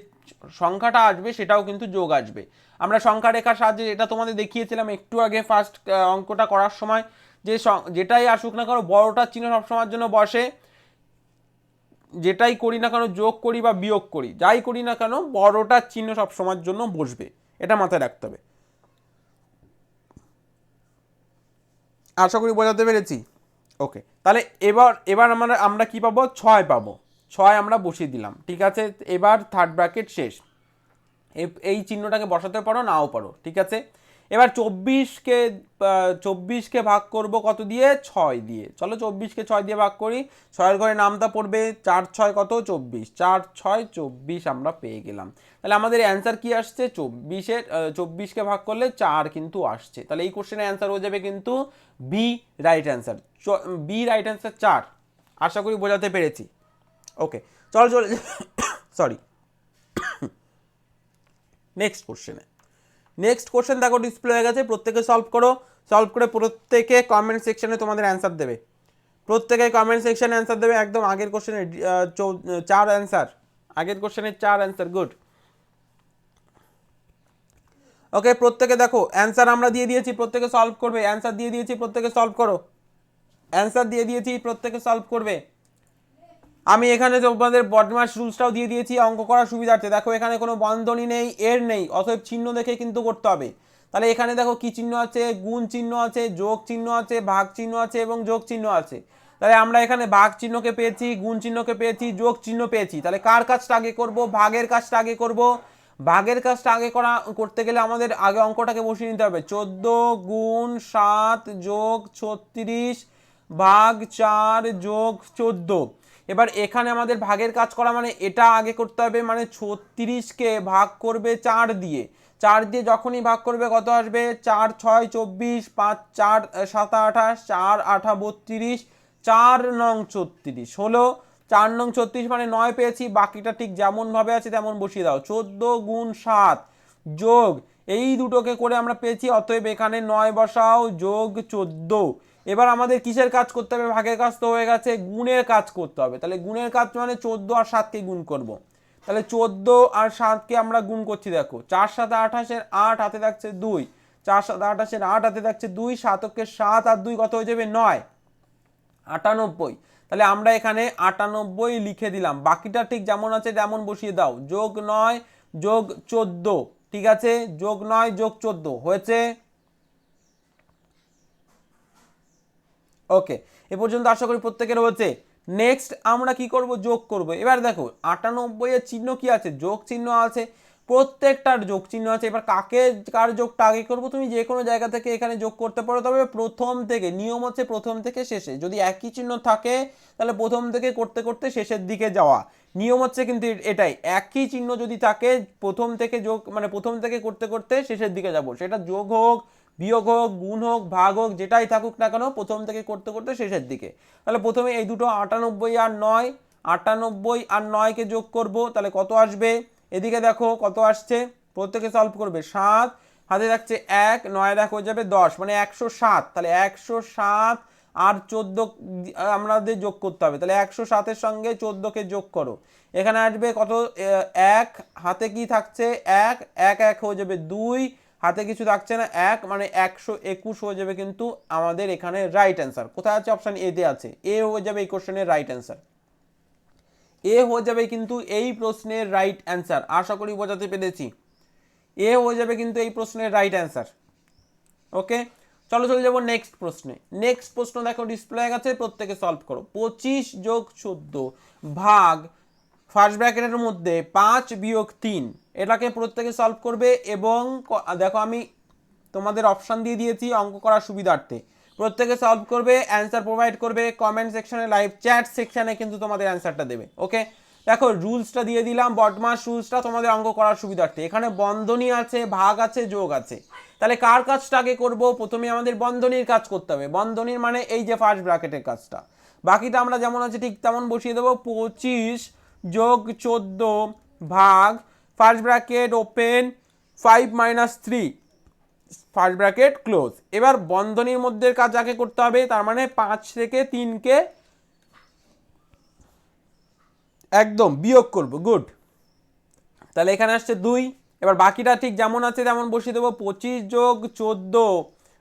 [SPEAKER 1] সংখ্যাটা আসবে সেটাও কিন্তু যোগ আসবে। আমরা সংখ্যা রেখার সাহায্যে এটা তোমাদের দেখিয়েছিলাম একটু আগে ফার্স্ট অঙ্কটা করার সময়, যে যেটাই আসুক না কারো বড়টার চিহ্ন সবসময়ের জন্য বসে, যেটাই করি না কেন, যোগ করি বা বিয়োগ করি, যাই করি না কেন, বড়টার চিহ্ন সব সময়ের জন্য বসবে, এটা মাথায় রাখতে হবে। আশা করি বোঝাতে পেরেছি। ওকে, তাহলে এবার এবার আমরা কি পাবো? 6 পাবো, 6 আমরা বসিয়ে দিলাম, ঠিক আছে। এবার থার্ড ব্র্যাকেট শেষ, এই চিহ্নটাকে বসাতে পারো নাও পারো, ঠিক আছে। এবার 24কে ভাগ করব কত দিয়ে? 6 দিয়ে। চলো 24কে 6 দিয়ে ভাগ করি, 6-এর ঘরে নামটা পড়বে, 4 6 কত? 24, 4 6 24 আমরা পেয়ে গেলাম। তাহলে আমাদের অ্যান্সার কি আসছে? 24কে ভাগ করলে 4 কিন্তু আসছে। তাহলে এই কোশ্চেনের অ্যান্সার হয়ে যাবে কিন্তু B right answer, B right answer 4। আশা করি বোঝাতে পেরেছি। ওকে, চলো চলে সরি নেক্সট কোশ্চেনে। নেক্সট কোশ্চেন দেখো ডিসপ্লে হয়ে গেছে, প্রত্যেকে সলভ করো। সলভ করে প্রত্যেকে কমেন্ট সেকশনে তোমাদের অ্যান্সার দেবে, প্রত্যেকে কমেন্ট সেকশনে অ্যান্সার দেবে। একদম আগের কোশ্চেনের 4 অ্যান্সার, আগের কোশ্চেনের 4 অ্যান্সার, গুড। ওকে, প্রত্যেকে দেখো অ্যান্সার আমরা দিয়ে দিয়েছি, প্রত্যেকে সলভ করবে। অ্যান্সার দিয়ে দিয়েছি, প্রত্যেকে সলভ করো। অ্যান্সার দিয়ে দিয়েছি, প্রত্যেকে সলভ করবে। আমি এখানে তোমাদের বদমাস রুলসটাও দিয়ে দিয়েছি অঙ্ক করার সুবিধার্থে। দেখো এখানে কোনো বন্ধনী নেই, এর নেই, অতএব চিহ্ন দেখে কিন্তু করতে হবে। তাহলে এখানে দেখো কি চিহ্ন আছে, গুণ চিহ্ন আছে, যোগ চিহ্ন আছে, ভাগ চিহ্ন আছে এবং যোগ চিহ্ন আছে। তাহলে আমরা এখানে ভাগ চিহ্নকে পেয়েছি, গুণ চিহ্নকে পেয়েছি, যোগ চিহ্ন পেয়েছি। তাহলে কার কাজটা আগে করব? ভাগের কাজটা আগে করব। ভাগের কাজটা আগে করতে গেলে আমাদের আগে অঙ্কটাকে বসিয়ে নিতে হবে। 14 গুণ 7 যোগ 36 ভাগ 4 যোগ 14। এবার এখানে আমাদের ভাগের কাজ করা মানে এটা আগে করতে হবে, মানে 36কে ভাগ করবে 4 দিয়ে। 4 দিয়ে যখনই ভাগ করবে কত আসবে? 4 6 24, 5 4 7 28, 4 8 32, 4 নং 36 হলো। 4 নং 36 মানে 9 পেয়েছি। বাকিটা ঠিক যেমন ভাবে আছে তেমন বসিয়ে দাও। 14 গুণ 7 যোগ এই দুটোকে করে আমরা পেয়েছি, অতএব এখানে 9 বসাও যোগ 14। এবার আমাদের কিসের কাজ করতে হবে? ভাগের কাজ তো হয়ে গেছে, গুণের কাজ করতে হবে। তাহলে গুণের কাজ মানে 14 আর 7কে গুণ করব। তাহলে 14 আর 7কে আমরা গুণ করছি, দেখো 4 7 28 8 হাতে থাকছে 2, 4 7 28 8 হাতে থাকছে 2, 7কে 7 আর 2 কত হয়ে যাবে? 9, 98। তাহলে আমরা এখানে 98 লিখে দিলাম। বাকিটা ঠিক যেমন আছে তেমন বসিয়ে দাও। যোগ 9 যোগ 14, ঠিক আছে, যোগ 9 যোগ 14 হয়েছে। ওকে, এ পর্যন্ত আশা করি প্রত্যেকের হয়েছে। নেক্সট আমরা কি করব? যোগ করব। এবার দেখো 98 এর চিহ্ন কি আছে? যোগ চিহ্ন আছে, প্রত্যেকটার যোগ চিহ্ন আছে। এবার কার যোগটা আগে করব? তুমি যে কোনো জায়গা থেকে এখানে যোগ করতে পারো, তবে প্রথম থেকে, নিয়ম হচ্ছে প্রথম থেকে শেষে। যদি একই চিহ্ন থাকে তাহলে প্রথম থেকে করতে করতে শেষের দিকে যাওয়া নিয়ম হচ্ছে, কিন্তু এটাই। একই চিহ্ন যদি থাকে প্রথম থেকে যোগ মানে প্রথম থেকে করতে করতে শেষের দিকে যাব, সেটা যোগ হোক, বিয়োগ হোক, গুণ হোক, ভাগ হোক, যেটাই থাকুক না কেন প্রথম থেকে করতে করতে শেষের দিকে। তাহলে প্রথমে এই দুটো 98 আর 9, 98 আর 9কে যোগ করব। তাহলে কত আসবে? এদিকে দেখো কত আসছে, প্রত্যেকে সলভ করবে। 7 হাতে থাকছে 1, 9 দেখো হয়ে যাবে 10, মানে 107। তাহলে 107 আর 14 আমাদের যোগ করতে হবে। তাহলে 107-এর সঙ্গে 14কে যোগ করো। এখানে আসবে কত? 1 হাতে কি থাকছে? 1 1 1 হয়ে যাবে 2, হাতে কিছু থাকছে না 1, মানে 121 হয়ে যাবে কিন্তু আমাদের এখানে রাইট অ্যান্সার। কোথায় আছে? অপশন এ তে আছে। এ হয়ে যাবে এই কোশ্চেনের রাইট অ্যান্সার। এ হয়ে যাবে কিন্তু এই প্রশ্নের রাইট অ্যান্সার। আশা করি বোঝাতে পেরেছি। এ হয়ে যাবে কিন্তু এই প্রশ্নের রাইট অ্যান্সার। ওকে, চলো চলে যাবো নেক্সট প্রশ্নে। নেক্সট প্রশ্ন দেখো ডিসপ্লে হয়ে গেছে, প্রত্যেকে সলভ করো। 25 যোগ 14 ভাগ ফার্স্ট ব্র্যাকেটের মধ্যে 5 বিয়োগ 3, এটাকে প্রত্যেকে সলভ করবে। এবং দেখো আমি তোমাদের অপশান দিয়ে দিয়েছি অঙ্ক করার সুবিধার্থে। প্রত্যেকে সলভ করবে, অ্যান্সার প্রোভাইড করবে কমেন্ট সেকশনে, লাইভ চ্যাট সেকশনে কিন্তু তোমাদের অ্যান্সারটা দেবে। ওকে, দেখো রুলসটা দিয়ে দিলাম, বটমাস রুলসটা তোমাদের অঙ্ক করার সুবিধার্থে। এখানে বন্ধনী আছে, ভাগ আছে, যোগ আছে। তাহলে কার কাজটা আগে করব? প্রথমে আমাদের বন্ধনীর কাজ করতে হবে। বন্ধনীর মানে এই যে ফার্স্ট ব্র্যাকেটের কাজটা। বাকিটা আমরা যেমন আছে ঠিক তেমন বসিয়ে দেবো। 25 যোগ 14 ভাগ first bracket open 5 - 3 first bracket close. এবার বন্ধনীর মধ্যে কাজ আগে করতে হবে, তার মানে 5 থেকে 3কে একদম বিয়োগ করব। গুড, তাহলে এখানে আসছে 2। এবার বাকিটা ঠিক যেমন আছে তেমন বসিয়ে দেবো। 25 যোগ 14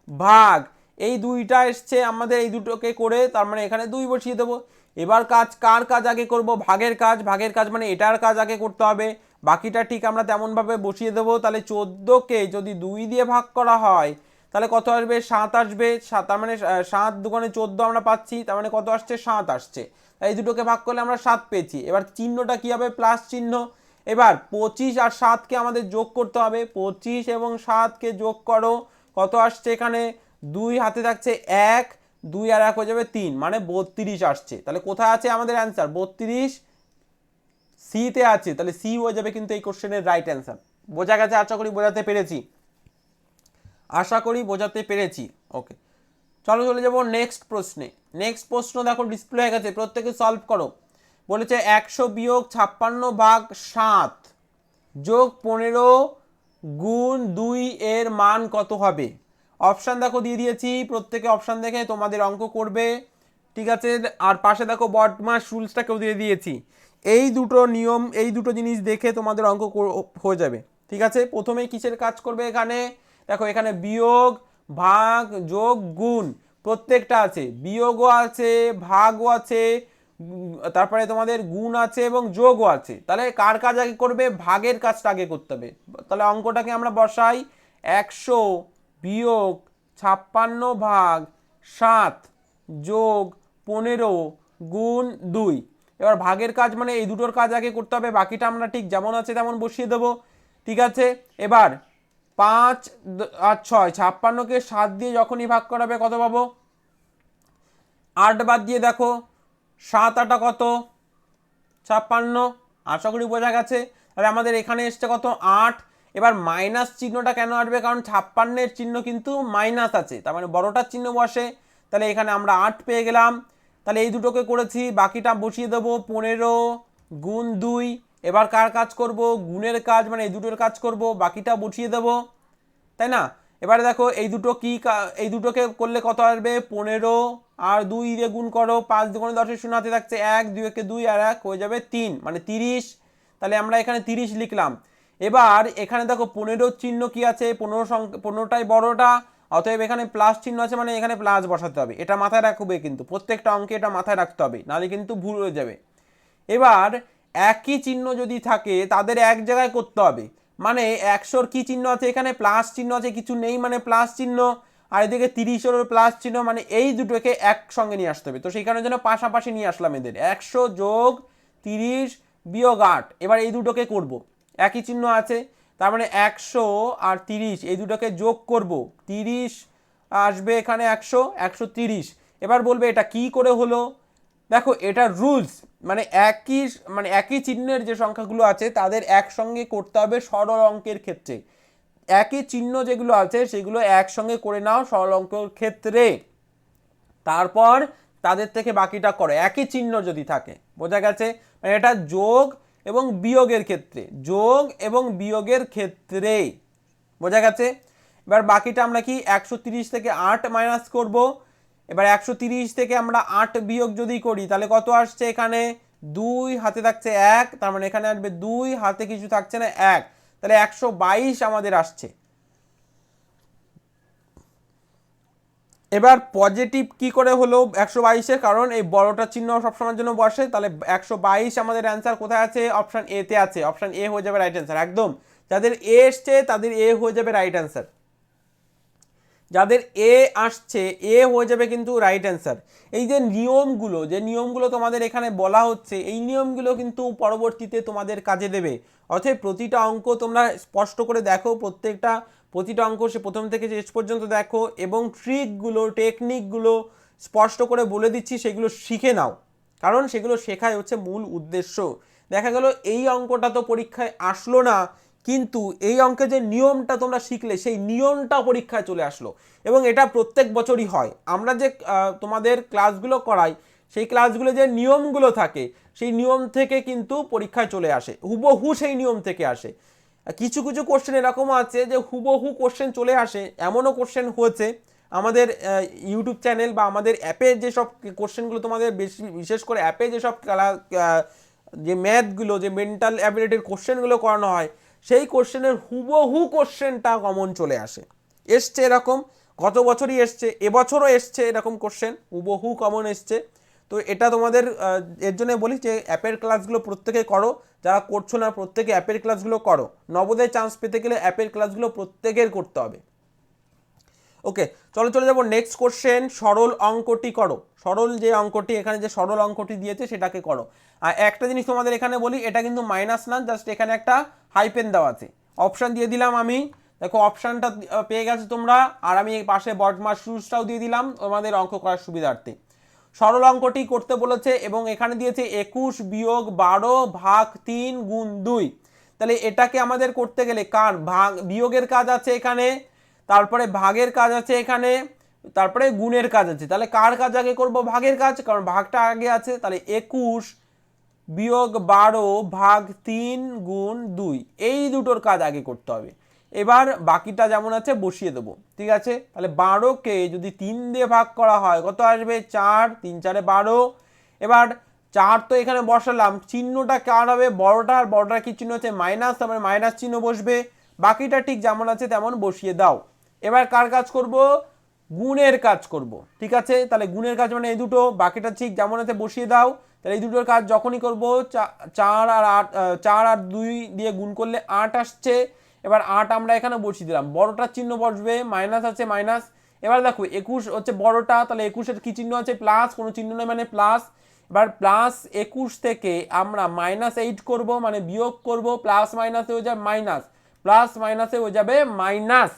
[SPEAKER 1] ভাগ এই দুইটা এসছে আমাদের, এই দুটোকে করে তার মানে এখানে 2 বসিয়ে দেবো। এবার কার কাজ আগে করব? ভাগের কাজ। ভাগের কাজ মানে এটার কাজ আগে করতে হবে। বাকিটা ঠিক আমরা তেমনভাবে বসিয়ে দেবো। তাহলে 14কে যদি 2 দিয়ে ভাগ করা হয় তাহলে কত আসবে? 7 আসবে। তার মানে 7 দুগুণে 14 আমরা পাচ্ছি, তার মানে কত আসছে? 7 আসছে। এই দুটোকে ভাগ করলে আমরা 7 পেয়েছি। এবার চিহ্নটা কি হবে? প্লাস চিহ্ন। এবার 25 আর 7কে আমাদের যোগ করতে হবে। 25 এবং 7কে যোগ করো, কত আসছে? এখানে 2 হাতে থাকছে 1, 2 আর 1 হয়ে যাবে 3, মানে 32 আসছে। তাহলে কোথায় আছে আমাদের অ্যান্সার? 32 সি তে আছে। তাহলে সি হয়ে যাবে কিন্তু এই কোশ্চেনের রাইট অ্যান্সার। বোঝা গেছে? আশা করি বোঝাতে পেরেছি। আশা করি বোঝাতে পেরেছি। ওকে, চলো চলে যাবো নেক্সট প্রশ্নে। নেক্সট প্রশ্ন দেখো ডিসপ্লে হয়ে গেছে, প্রত্যেকে সলভ করো। বলেছে 100 বিয়োগ 56 ভাগ 7 যোগ 15 গুণ 2 এর মান কত হবে? অপশান দেখো দিয়ে দিয়েছি, প্রত্যেকে অপশান দেখে তোমাদের অঙ্ক করবে। ঠিক আছে, আর পাশে দেখো বটমাস রুলসটাকেও দিয়ে দিয়েছি। এই দুটো নিয়ম, এই দুটো জিনিস দেখে তোমাদের অঙ্ক হয়ে যাবে। ঠিক আছে, প্রথমেই কিসের কাজ করবে? এখানে দেখো, এখানে বিয়োগ, ভাগ, যোগ, গুণ প্রত্যেকটা আছে। বিয়োগও আছে, ভাগও আছে, তারপরে তোমাদের গুণ আছে এবং যোগও আছে। তাহলে কার কাজ আগে করবে? ভাগের কাজটা আগে করতে হবে। তাহলে অঙ্কটাকে আমরা বসাই। 100 বিয়োগ 56/7 যোগ 15 গুণ 2। এবার ভাগের কাজ মানে এই দুটোর কাজ আগে করতে হবে, বাকিটা আমরা ঠিক যেমন আছে তেমন বসিয়ে দেবো। ঠিক আছে, এবার 5 আর 6, 56কে 7 দিয়ে যখনই ভাগ করাবে কত পাবো? 8 বাদ দিয়ে দেখো 7 8 কত? 56। আশা করি বোঝা গেছে। তাহলে আমাদের এখানে এসছে কত? 8। এবার মাইনাস চিহ্নটা কেন আসবে? কারণ 56-এর চিহ্ন কিন্তু মাইনাস আছে, তার মানে বড়টার চিহ্ন বসে। তাহলে এখানে আমরা 8 পেয়ে গেলাম। তাহলে এই দুটোকে করেছি, বাকিটা বসিয়ে দেবো 15 গুণ 2। এবার কার কাজ করব? গুণের কাজ, মানে এই দুটোর কাজ করব, বাকিটা বসিয়ে দেবো, তাই না? এবারে দেখো এই দুটো কি, এই দুটোকে করলে কত আসবে? 15 আর 2 দিয়ে গুণ করো, 5 2 10 শূন্য হাতে থাকছে 1, 2 একে 2 আর 1 হয়ে যাবে 3, মানে 30। তাহলে আমরা এখানে 30 লিখলাম। এবার এখানে দেখো 15 চিহ্ন কি আছে? 15টাই বড়টা, অতএব এখানে প্লাস চিহ্ন আছে, মানে এখানে প্লাস বসাতে হবে। এটা মাথায় রাখবে, কিন্তু প্রত্যেকটা অঙ্কে এটা মাথায় রাখতে হবে, নাহলে কিন্তু ভুল হয়ে যাবে। এবার একই চিহ্ন যদি থাকে তাদের এক জায়গায় করতে হবে, মানে 100-র কি চিহ্ন আছে? এখানে প্লাস চিহ্ন আছে, কিছু নেই মানে প্লাস চিহ্ন, আর এদিকে 30-এরও প্লাস চিহ্ন, মানে এই দুটোকে একসঙ্গে নিয়ে আসতে হবে। তো সেই কারণের জন্য পাশাপাশি নিয়ে আসলাম এদের, 100 যোগ 30 বিয়োগ 8। এবার এই দুটোকে করব, একই চিহ্ন আছে, তার মানে 100 আর 30 এই দুটোকে যোগ করব, 30 আসবে এখানে 100, 130। এবার বলবে এটা কি করে হলো? দেখো এটা রুলস, মানে একই চিহ্নের যে সংখ্যাগুলো আছে তাদের একসঙ্গে করতে হবে সরল অঙ্কের ক্ষেত্রে। একই চিহ্ন যেগুলো আছে সেগুলো একসঙ্গে করে নাও সরল অঙ্কের ক্ষেত্রে, তারপর তাদের থেকে বাকিটা করো একই চিহ্ন যদি থাকে। বোঝা গেছে? মানে এটা যোগ এবং বিয়োগের ক্ষেত্রে, যোগ এবং বিয়োগের ক্ষেত্রে। বোঝা গেছে? এবার বাকিটা আমরা কি 130 থেকে 8 মাইনাস করব। এবার 130 থেকে আমরা 8 বিয়োগ যদি করি তাহলে কত আসছে? এখানে 2 হাতে থাকছে 1, তার মানে এখানে আসবে 2 হাতে কিছু থাকছে না 1, তাহলে 122 আমাদের আসছে। এবার পজিটিভ কি করে হলো 122-এর? কারণ এই বড়টা চিহ্ন সবসময়ের জন্য বসে, তাহলে 122 আমাদের অ্যান্সার কোথায় আছে? অপশান এ তে আছে। অপশান এ হয়ে যাবে রাইট অ্যান্সার, একদম। যাদের এ এসছে তাদের এ হয়ে যাবে রাইট অ্যান্সার, যাদের এ আসছে এ হয়ে যাবে কিন্তু রাইট অ্যান্সার। এই যে নিয়মগুলো তোমাদের এখানে বলা হচ্ছে, এই নিয়মগুলো কিন্তু পরবর্তীতে তোমাদের কাজে দেবে। অতএব প্রতিটা অঙ্ক তোমরা স্পষ্ট করে দেখো, প্রতিটা অঙ্ক সে প্রথম থেকে শেষ পর্যন্ত দেখো, এবং টেকনিকগুলো স্পষ্ট করে বলে দিচ্ছি, সেগুলো শিখে নাও, কারণ সেগুলো শেখাই হচ্ছে মূল উদ্দেশ্য। দেখা গেল এই অঙ্কটা তো পরীক্ষায় আসলো না, কিন্তু এই অঙ্কে যে নিয়মটা তোমরা শিখলে সেই নিয়মটা পরীক্ষায় চলে আসলো, এবং এটা প্রত্যেক বছরই হয়। আমরা যে তোমাদের ক্লাসগুলো করাই, সেই ক্লাসগুলো যে নিয়মগুলো থাকে সেই নিয়ম থেকে কিন্তু পরীক্ষায় চলে আসে, হুবহু সেই নিয়ম থেকে আসে। কিছু কিছু কোশ্চেন এরকম আছে যে হুবহু কোশ্চেন চলে আসে, এমনও কোশ্চেন হয়েছে আমাদের ইউটিউব চ্যানেল বা আমাদের অ্যাপের যেসব কোশ্চেনগুলো তোমাদের বিশেষ করে অ্যাপে যেসব যে ম্যাথগুলো, যে মেন্টাল অ্যাবিলিটির কোশ্চেনগুলো করানো হয়, সেই কোশ্চেনের হুবহু কোশ্চেনটা কমন চলে আসে, এসছে এরকম, গত বছরই এসছে, এবছরও এসছে এরকম কোশ্চেন হুবহু কমন এসছে। তো এটা তোমাদের এর জন্য বলি যে অ্যাপের ক্লাসগুলো প্রত্যেকে করো, যারা করছো না প্রত্যেকে অ্যাপের ক্লাসগুলো করো। নবোদয় চান্স পেতে গেলে অ্যাপের ক্লাসগুলো প্রত্যেকের করতে হবে। ওকে, চলে যাবো নেক্সট কোশ্চেন। সরল অঙ্কটি করো, সরল যে অঙ্কটি এখানে যে সরল অঙ্কটি দিয়েছে সেটাকে করো। আর একটা জিনিস তোমাদের এখানে বলি, এটা কিন্তু মাইনাস না, জাস্ট এখানে একটা হাইপেন দেওয়া আছে। অপশান দিয়ে দিলাম আমি, দেখো অপশানটা পেয়ে গেছো তোমরা, আর আমি এই পাশে বটমাস রুলসটাও দিয়ে দিলাম তোমাদের অঙ্ক করার সুবিধার্থে। সরল অঙ্কটি করতে বলেছে এবং এখানে দিয়েছে 21 বিয়োগ 12 ভাগ 3 গুণ 2। তাহলে এটাকে আমাদের করতে গেলে কার বিয়োগের কাজ আছে এখানে, তারপরে ভাগের কাজ আছে এখানে, তারপরে গুণের কাজ আছে। তাহলে কার কাজ আগে করব? ভাগের কাজ, কারণ ভাগটা আগে আছে। তাহলে 21 বিয়োগ 12 ভাগ 3 গুণ 2, এই দুটোর কাজ আগে করতে হবে। এবার বাকিটা যেমন আছে বসিয়ে দেবো, ঠিক আছে? তাহলে 12কে যদি 3 দিয়ে ভাগ করা হয় কত আসবে? 4, 3 4 12। এবার 4 তো এখানে বসালাম, চিহ্নটা কার হবে? বড়টার কি চিহ্ন আছে? মাইনাস, তারপরে মাইনাস চিহ্ন বসবে। বাকিটা ঠিক যেমন আছে তেমন বসিয়ে দাও। এবার কার কাজ করব? গুণের কাজ করব, ঠিক আছে? তাহলে গুণের কাজ মানে এই দুটো, বাকিটা ঠিক যেমন আছে বসিয়ে দাও। তাহলে এই দুটোর কাজ যখনই করব 4 আর 2 দিয়ে গুণ করলে 8 আসছে। এবার 8 আমরা এখানে বসিয়ে দিলাম, বড়টার চিহ্ন বসবে, মাইনাস আছে মাইনাস। এবার দেখো 21 হচ্ছে বড়টা, তাহলে 21-এর কি চিহ্ন আছে? প্লাস, কোনো চিহ্ন নেই মানে প্লাস। এবার প্লাস 21 থেকে আমরা -8 করব, মানে বিয়োগ করব, প্লাস মাইনাসে হয়ে যাবে মাইনাস, প্লাস মাইনাসে হয়ে যাবে মাইনাস।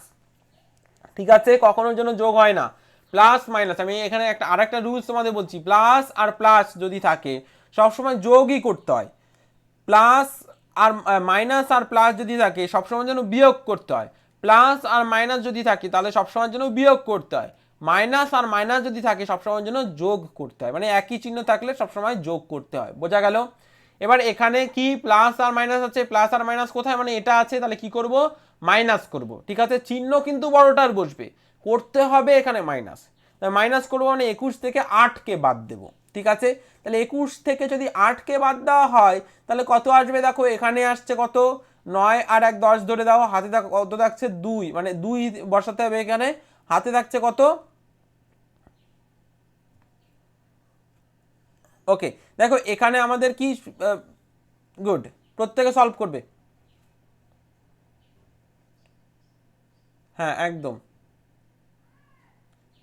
[SPEAKER 1] ঠিক আছে, কখনোর জন্য যোগ হয় না, প্লাস মাইনাস। আমি এখানে আরেকটা রুলস তোমাদের বলছি, প্লাস আর প্লাস যদি থাকে সবসময় যোগই করতে হয়, প্লাস আর মাইনাস আর প্লাস যদি থাকে সবসময় যেন বিয়োগ করতে হয়, প্লাস আর মাইনাস যদি থাকে তাহলে সবসময় যেন বিয়োগ করতে হয়, মাইনাস আর মাইনাস যদি থাকে সবসময় যেন যোগ করতে হয়, মানে একই চিহ্ন থাকলে সবসময় যোগ করতে হয়। বোঝা গেল? এবার এখানে কি প্লাস আর মাইনাস আছে, প্লাস আর মাইনাস কোথায়, মানে এটা আছে, তাহলে কি করব? মাইনাস করব। ঠিক আছে, চিহ্ন কিন্তু বড়টার বসবে, করতে হবে এখানে মাইনাস। মাইনাস করবো মানে 21 থেকে 8কে বাদ দেবো। ঠিক আছে, তাহলে 21 থেকে যদি 8কে বাদ দেওয়া হয় তাহলে কত আসবে? দেখো এখানে আসছে কত, 9 আর 1 10 ধরে দাও, হাতে কত থাকছে? 2, মানে 2 বসাতে হবে এখানে, হাতে থাকছে কত? ওকে, দেখো এখানে আমাদের কি, গুড, প্রত্যেকে সলভ করবে। হ্যাঁ একদম,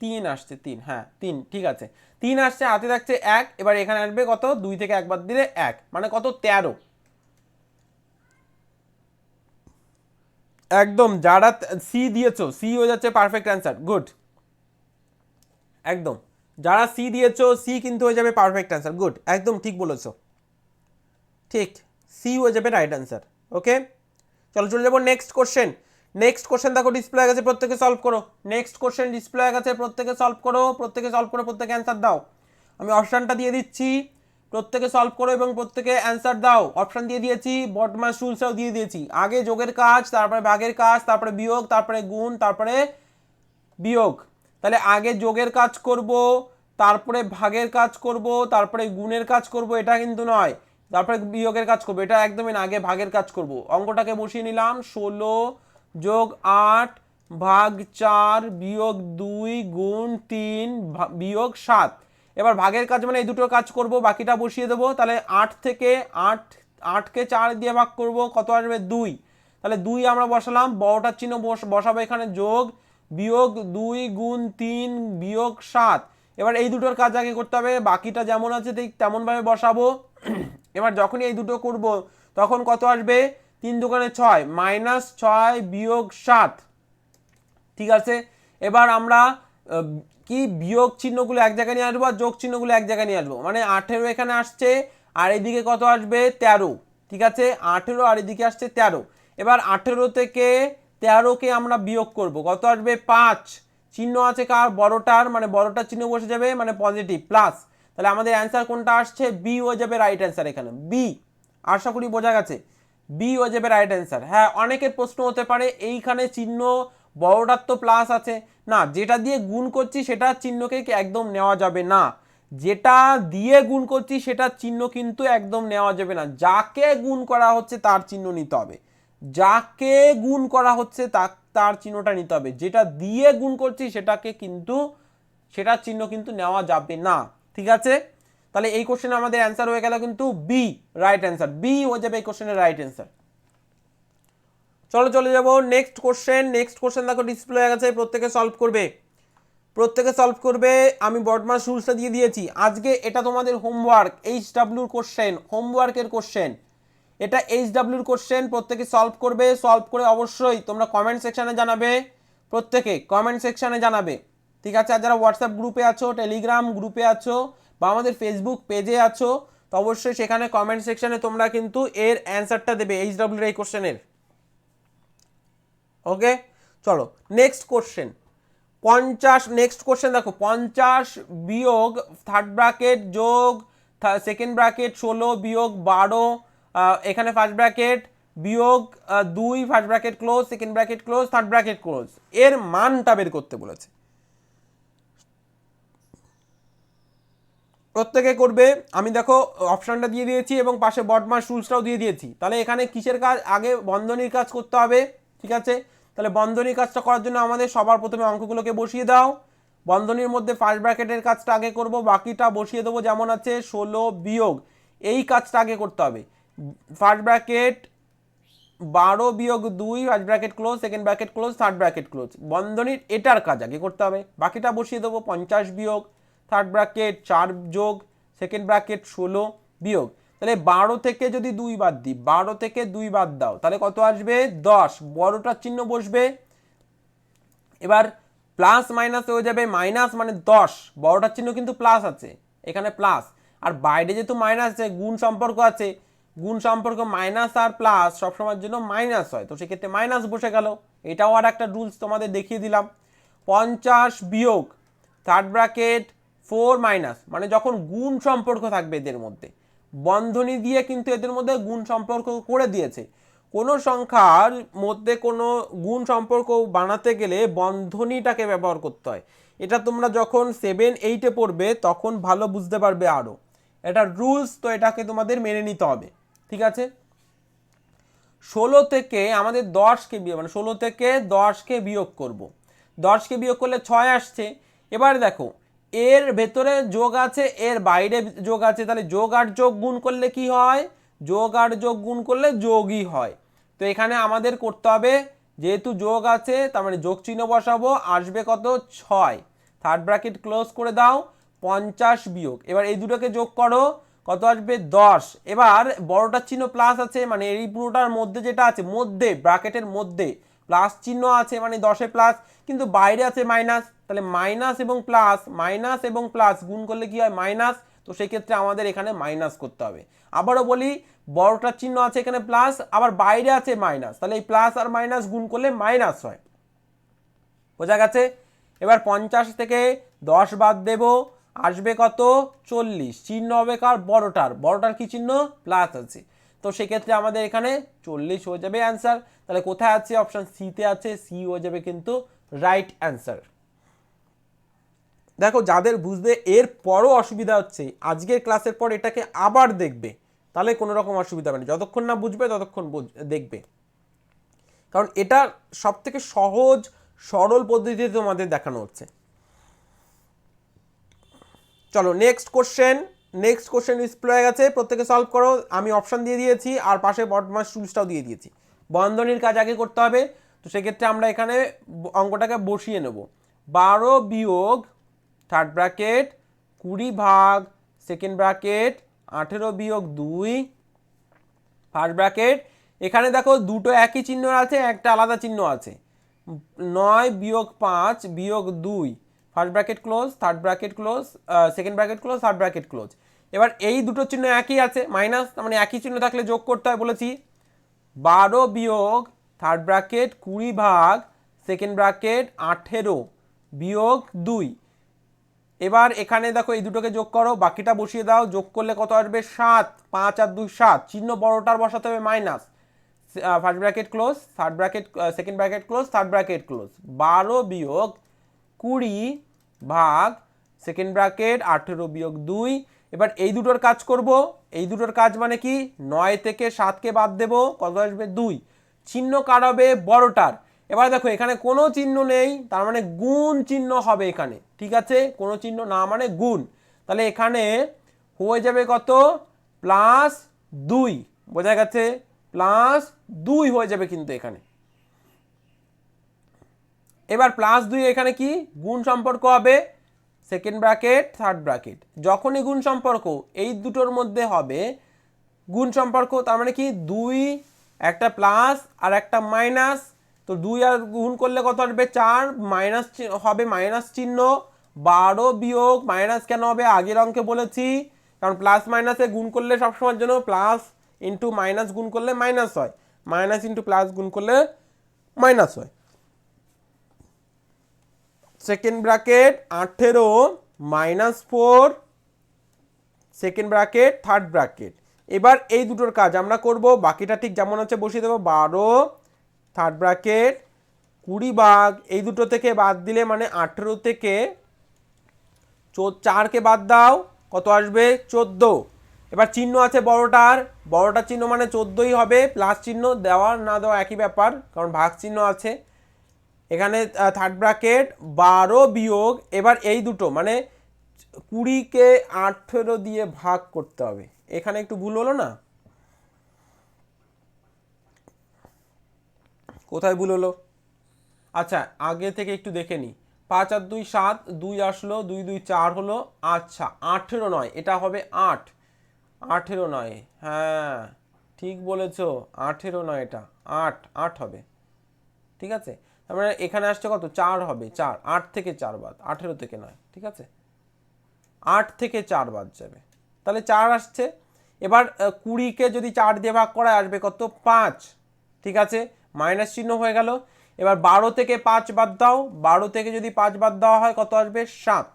[SPEAKER 1] 3 আসছে, 3, হ্যাঁ 3, ঠিক আছে, 3 আসছে, হাতে থাকছে 1, এবার এখানে আসবে কত? 2 থেকে 1 বাদ দিলে 1, মানে কত? 13। একদম, যারা সি দিয়েছো সি হয়ে যাচ্ছে পারফেক্ট অ্যান্সার, গুড। একদম, যারা সি দিয়েছো সি কিন্তু হয়ে যাবে পারফেক্ট অ্যান্সার, গুড, একদম ঠিক বলেছো, ঠিক, সি হয়ে যাবে রাইট অ্যান্সার। ওকে, চলো চলে যাবো নেক্সট কোশ্চেন। নেক্সট কোশ্চেন দেখো ডিসপ্লে হয়ে গেছে, প্রত্যেকে সলভ করো। নেক্সট কোশ্চেন ডিসপ্লে হয়ে গেছে, প্রত্যেকে সলভ করো, প্রত্যেকে সলভ করো, প্রত্যেকে অ্যান্সার দাও। আমি অপশানটা দিয়ে দিচ্ছি, প্রত্যেকে সলভ করো এবং প্রত্যেকে অ্যান্সার দাও। অপশান দিয়ে দিয়েছি, বটমাস রুলসটাও দিয়ে দিয়েছি, আগে যোগের কাজ, তারপরে ভাগের কাজ, তারপরে বিয়োগ, তারপরে গুণ, তারপরে বিয়োগ। তাহলে আগে যোগের কাজ করব, তারপরে ভাগের কাজ করব, তারপরে গুণের কাজ করব, এটা কিন্তু নয়, তারপরে বিয়োগের কাজ করব, এটা একদমই না, আগে ভাগের কাজ করব। অঙ্কটাকে বসিয়ে নিলাম, 16 যোগ 8 ভাগ 4 বিয়োগ 2 গুণ 3 বিয়োগ 7। এবার ভাগের কাজ মানে এই দুটো কাজ করব, বাকিটা বসিয়ে দেবো। তাহলে 8 থেকে 8কে 4 দিয়ে ভাগ করব, কত আসবে? 2। তাহলে 2 আমরা বসালাম, বড়টার চিহ্ন বসাবো এখানে, যোগ বিয়োগ 2 গুণ 3 বিয়োগ 7। এবার এই দুটোর কাজ আগে করতে হবে, বাকিটা যেমন আছে ঠিক তেমনভাবে বসাবো। এবার যখনই এই দুটো করব তখন কত আসবে? 3 দুগুণে 6, -6 বিয়োগ 7। ঠিক আছে, এবার আমরা কি বিয়োগ চিহ্নগুলো এক জায়গায় নিয়ে আসবো আর যোগ চিহ্নগুলো এক জায়গায় নিয়ে আসবো, মানে 18 এখানে আসছে আর এদিকে কত আসবে? 13। ঠিক আছে, 18 আর এদিকে আসছে 13। এবার 18 থেকে 13কে আমরা বিয়োগ করব, কত আসবে? 5। চিহ্ন আছে কার? বড়টার, মানে বড়টার চিহ্ন বসে যাবে, মানে পজিটিভ প্লাস। তাহলে আমাদের অ্যান্সার কোনটা আসছে? বি হয়ে যাবে রাইট অ্যান্সার, এখানে বি। আশা করি বোঝা গেছে, বি হয়ে যাবে রাইট অ্যান্সার। হ্যাঁ, অনেকের প্রশ্ন হতে পারে এইখানে চিহ্ন বড়টার তো প্লাস আছে না, যেটা দিয়ে গুণ করছি সেটা চিহ্নকে একদম নেওয়া যাবে না, যেটা দিয়ে গুণ করছি সেটার চিহ্ন কিন্তু একদম নেওয়া যাবে না, যাকে গুণ করা হচ্ছে তার চিহ্ন নিতে হবে, যাকে গুণ করা হচ্ছে তার চিহ্নটা নিতে হবে, যেটা দিয়ে গুণ করছি সেটাকে কিন্তু সেটার চিহ্ন কিন্তু নেওয়া যাবে না। ঠিক আছে, তাহলে এই কোশ্চেনে আমাদের অ্যান্সার হয়ে গেল কিন্তু বি রাইট অ্যান্সার, বি হয়ে যাবে এই কোশ্চেনের রাইট অ্যান্সার। চলো চলে যাবো নেক্সট কোশ্চেন। নেক্সট কোশ্চেন দেখো ডিসপ্লে হয়ে গেছে, প্রত্যেকে সলভ করবে, প্রত্যেকে সলভ করবে। আমি বটমাস রুলসটা দিয়ে দিয়েছি, আজকে এটা তোমাদের হোমওয়ার্ক, এইচডব্লিউর কোশ্চেন, হোমওয়ার্কের কোশ্চেন, এটা এইচডব্লিউর কোশ্চেন, প্রত্যেকে সলভ করবে। সলভ করে অবশ্যই তোমরা কমেন্ট সেকশানে জানাবে, প্রত্যেকে কমেন্ট সেকশানে জানাবে। ঠিক আছে, আর যারা হোয়াটসঅ্যাপ গ্রুপে আছো, টেলিগ্রাম গ্রুপে আছো বা আমাদের ফেসবুক পেজে আছো, তো অবশ্যই সেখানে কমেন্ট সেকশানে তোমরা কিন্তু এর অ্যান্সারটা দেবে এইচডব্লিউর এই কোশ্চেনের। ওকে, চলো নেক্সট কোশ্চেন। 50, নেক্সট কোশ্চেন দেখো, 50 বিয়োগ থার্ড ব্র্যাকেট যোগ সেকেন্ড ব্র্যাকেট 16 বিয়োগ 12, এখানে ফার্স্ট ব্র্যাকেট বিয়োগ 2 first bracket close, second bracket close, third bracket close, এর মানটা বের করতে বলেছে। প্রত্যেকে করবে, আমি দেখো অপশানটা দিয়ে দিয়েছি এবং পাশে বটমাস রুলসটাও দিয়ে দিয়েছি। তাহলে এখানে কিসের কাজ? আগে বন্ধনীর কাজ করতে হবে। ঠিক আছে, তাহলে বন্ধনীর কাজটা করার জন্য আমাদের সবার প্রথমে অঙ্কগুলোকে বসিয়ে দাও। বন্ধনীর মধ্যে ফার্স্ট ব্র্যাকেটের কাজটা আগে করব, বাকিটা বসিয়ে দেবো যেমন আছে, 16 বিয়োগ এই কাজটা আগে করতে হবে। ফার্স্ট ব্র্যাকেট 12 বিয়োগ 2 first bracket close second bracket close third bracket close, বন্ধনীর এটার কাজ আগে করতে হবে, বাকিটা বসিয়ে দেবো। 50 বিয়োগ থার্ড ব্র্যাকেট 4 যোগ সেকেন্ড ব্র্যাকেট 16 বিয়োগ, তাহলে 12 থেকে যদি 2 বাদ দিই, 12 থেকে 2 বাদ দাও তাহলে কত আসবে 10, বড়টার চিহ্ন বসবে। এবার প্লাস মাইনাস হয়ে যাবে, মাইনাস মানে 10, বড়টার চিহ্ন কিন্তু প্লাস আছে এখানে প্লাস, আর বাইরে যেহেতু মাইনাস আছে গুণ সম্পর্ক আছে, গুণ সম্পর্ক মাইনাস আর প্লাস সবসময়ের জন্য মাইনাস হয়, তো সেক্ষেত্রে মাইনাস বসে গেল। এটাও আর একটা রুলস তোমাদের দেখিয়ে দিলাম। 50 বিয়োগ থার্ড ব্র্যাকেট 4 মাইনাস, মানে যখন গুণ সম্পর্ক থাকবে এদের মধ্যে, বন্ধনী দিয়ে কিন্তু এদের মধ্যে গুণ সম্পর্ক করে দিয়েছে। কোনো সংখ্যার মধ্যে কোনো গুণ সম্পর্ক বানাতে গেলে বন্ধনীটাকে ব্যবহার করতে হয়। এটা তোমরা যখন 7-8-এ পড়বে তখন ভালো বুঝতে পারবে আরও, এটা রুলস, তো এটাকে তোমাদের মেনে নিতে হবে, ঠিক আছে। 16 থেকে আমাদের 10কে বিয়োগ, মানে 16 থেকে 10কে বিয়োগ করব, 10কে বিয়োগ করলে 6 আসছে। এবার দেখো এর ভেতরে যোগ আছে এর বাইরে যোগ আছে, তাহলে যোগ আর যোগ গুণ করলে কি হয়, যোগ আর যোগ গুণ করলে যোগই হয়। তো এখানে আমাদের করতে হবে, যেহেতু যোগ আছে তার মানে যোগ চিহ্ন বসাবো, আসবে কত 6, থার্ড ব্র্যাকেট ক্লোজ করে দাও। 50 বিয়োগ, এবার এই দুটোকে যোগ করো কত আসবে 10, এবার বড়টার চিহ্ন প্লাস আছে মানে এই পুরোটার মধ্যে যেটা আছে, মধ্যে ব্র্যাকেটের মধ্যে প্লাস চিহ্ন আছে মানে 10-এ প্লাস, কিন্তু বাইরে আছে মাইনাস, তাহলে মাইনাস এবং প্লাস গুণ করলে কি হয় মাইনাস, তো সেই ক্ষেত্রে আমাদের এখানে মাইনাস করতে হবে। আবারও বলি, বড়টার চিহ্ন আছে এখানে প্লাস, আবার বাইরে আছে মাইনাস, তাহলে এই প্লাস আর মাইনাস গুণ করলে মাইনাস হয়, বোঝা গেছে। এবার 50 থেকে 10 বাদ দেব, আসবে কত 40, চিহ্ন হবে কার বড়টার কি চিহ্ন প্লাস আছে, তো সেক্ষেত্রে আমাদের এখানে 40 হয়ে যাবে অ্যান্সার। তাহলে কোথায় আছে, অপশন সিতে আছে, সি হয়ে যাবে কিন্তু রাইট অ্যান্সার। দেখো যাদের বুঝতে এর পরও অসুবিধা হচ্ছে, আজকের ক্লাসের পর এটাকে আবার দেখবে, তাহলে কোনো রকম অসুবিধা হবে না, যতক্ষণ না বুঝবে ততক্ষণ দেখবে, কারণ এটা সব থেকে সহজ সরল পদ্ধতিতে তোমাদের দেখানো হচ্ছে। চলো নেক্সট কোশ্চেন ডিসপ্লে হয়ে গেছে, প্রত্যেকে সলভ করো, আমি অপশন দিয়ে দিয়েছি আর পাশে বটমাস টুলসটাও দিয়ে দিয়েছি। বন্ধনীর কাজ আগে করতে হবে, তো সেক্ষেত্রে আমরা এখানে অঙ্কটাকে বসিয়ে নেব। 12 বিয়োগ থার্ড ব্র্যাকেট 20 ভাগ সেকেন্ড ব্র্যাকেট 18 বিয়োগ 2 ফার্স্ট ব্র্যাকেট, এখানে দেখো দুটো একই চিহ্ন আছে একটা আলাদা চিহ্ন আছে, 9 বিয়োগ 5 বিয়োগ 2 first bracket close third bracket close second bracket close third bracket close. এবার এই দুটো চিহ্ন একই আছে মাইনাস, মানে একই চিহ্ন থাকলে যোগ করতে হয় বলেছি। 12 বিয়োগ থার্ড ব্র্যাকেট 20 ভাগ সেকেন্ড ব্র্যাকেট 18 বিয়োগ 2, এবার এখানে দেখো এই দুটোকে যোগ করো, বাকিটা বসিয়ে দাও, যোগ করলে কত আসবে 7, 5 আর 2 7, চিহ্ন বড়টার বসাতে হবে minus, first bracket close third bracket second bracket close third bracket close. 12 বিয়োগ 20 ভাগ সেকেন্ড ব্র্যাকেট 18 বিয়োগ 2, এবার এই দুটোর কাজ করব, এই দুটোর কাজ মানে কি 9 থেকে 7কে বাদ দেব, কত আসবে 2, চিহ্ন কার হবে বড়টার। এবার দেখো এখানে কোনো চিহ্ন নেই, তার মানে গুণ চিহ্ন হবে এখানে, ঠিক আছে, কোনো চিহ্ন না মানে গুণ, তাহলে এখানে হয়ে যাবে কত +2, বোঝা গেছে, +2 হয়ে যাবে কিন্তু এখানে। এবার +2 এখানে কি গুণ সম্পর্ক হবে সেকেন্ড ব্র্যাকেট থার্ড ব্র্যাকেট, যখনই গুণ সম্পর্ক এই দুটোর মধ্যে হবে গুণ সম্পর্ক, তার মানে কি 2 একটা প্লাস আর একটা মাইনাস, তো 2 আর গুণ করলে কত আসবে 4, মাইনাস হবে মাইনাস চিহ্ন, 12 বিয়োগ মাইনাস কেন হবে আগের অঙ্কে বলেছি, কারণ প্লাস মাইনাসে গুণ করলে সবসময়ের জন্য প্লাস ইন্টু মাইনাস গুণ করলে মাইনাস হয়, মাইনাস ইন্টু প্লাস গুণ করলে মাইনাস হয়। Second bracket 18 -4 second bracket third bracket, এবার এই দুটোর কাজ আমরা করব, বাকিটা ঠিক যেমন আছে বসিয়ে দেবো। 12 থার্ড ব্র্যাকেট 20 ভাগ এই দুটো থেকে বাদ দিলে মানে 18 থেকে 4কে বাদ দাও কত আসবে 14, এবার চিহ্ন আছে বড়টার চিহ্ন মানে 14ই হবে, প্লাস চিহ্ন দেওয়া না দেওয়া একই ব্যাপার কারণ ভাগ চিহ্ন আছে এখানে। থার্ড ব্র্যাকেট 12 বিয়োগ, এবার এই দুটো মানে 20কে 18 দিয়ে ভাগ করতে হবে, এখানে একটু ভুল হলো না, কোথায় ভুল হলো? আচ্ছা আগে থেকে একটু দেখে নিই। 5 আর 2 7, 2 আসলো, 2 2 4 হলো। আচ্ছা 18 নয়, এটা হবে 8। 18 নয়, হ্যাঁ ঠিক বলেছো, 18 নয়, এটা 8 8 হবে। ঠিক আছে, তার মানে এখানে আসছে কত, 4 হবে, 4, 8 থেকে 4 বাদ, 18 থেকে নয়। ঠিক আছে, 8 থেকে 4 বাদ যাবে, তাহলে 4 আসছে। এবার 20-কে যদি 4 দিয়ে ভাগ করা আসবে কত, 5। ঠিক আছে, মাইনাস চিহ্ন হয়ে গেল। এবার 12 থেকে 5 বাদ দাও, 12 থেকে যদি 5 বাদ দেওয়া হয় কত আসবে, 7।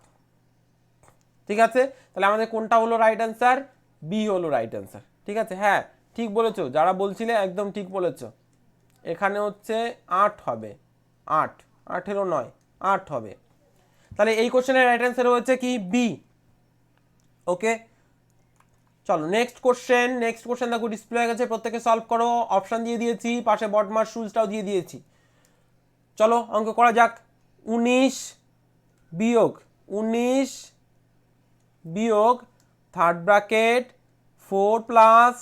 [SPEAKER 1] ঠিক আছে, তাহলে আমাদের কোনটা হলো রাইট অ্যান্সার, বি হলো রাইট অ্যান্সার। ঠিক আছে, হ্যাঁ ঠিক বলেছো, যারা বলছিলে একদম ঠিক বলেছো। এখানে হচ্ছে 8 হবে, 8, 18 নয়, 8 হবে। তাহলে এই কোশ্চেনের রাইট অ্যান্সার হচ্ছে কি, বি। ওকে, চলো নেক্সট কোশ্চেন। নেক্সট কোশ্চেন দেখো ডিসপ্লে হয়ে গেছে, প্রত্যেকে সলভ করো। অপশন দিয়ে দিয়েছি, পাশে বটমার শুজটাও দিয়ে দিয়েছি। চলো অঙ্ক করা যাক। 19 বিয়োগ 19 বিয়োগ third bracket 4 plus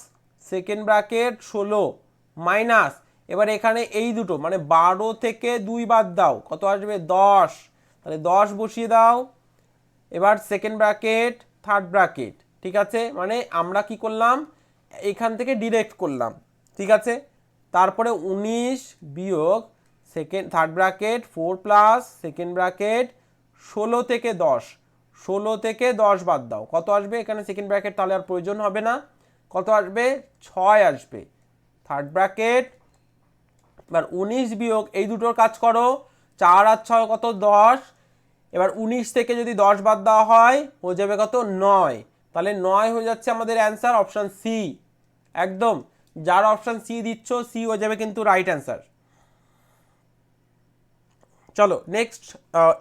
[SPEAKER 1] second bracket 16 minus, এবার এখানে এই দুটো মানে 12 থেকে 2 বাদ দাও, কত আসবে, 10। তাহলে 10 বসিয়ে দাও। এবার সেকেন্ড ব্র্যাকেট থার্ড ব্র্যাকেট। ঠিক আছে, মানে আমরা কি করলাম, এখান থেকে ডিরেক্ট করলাম। ঠিক আছে, তারপরে 19 বিয়োগ second third bracket 4 plus second bracket 16 থেকে 10, 16 থেকে 10 বাদ দাও, কত আসবে, এখানে সেকেন্ড ব্র্যাকেট তাহলে আর প্রয়োজন হবে না, কত আসবে, 6 আসবে। থার্ড ব্র্যাকেট, এবার 19 বিয়োগ এই দুটোর কাজ করো, 4 আর 6 কত, 10। এবার 19 থেকে যদি 10 বাদ দেওয়া হয় হয়ে যাবে কত, 9। তাহলে 9 হয়ে যাচ্ছে আমাদের অ্যান্সার, অপশান সি। একদম, যার অপশান সি দিচ্ছ সি হয়ে যাবে কিন্তু রাইট অ্যান্সার। চলো নেক্সট,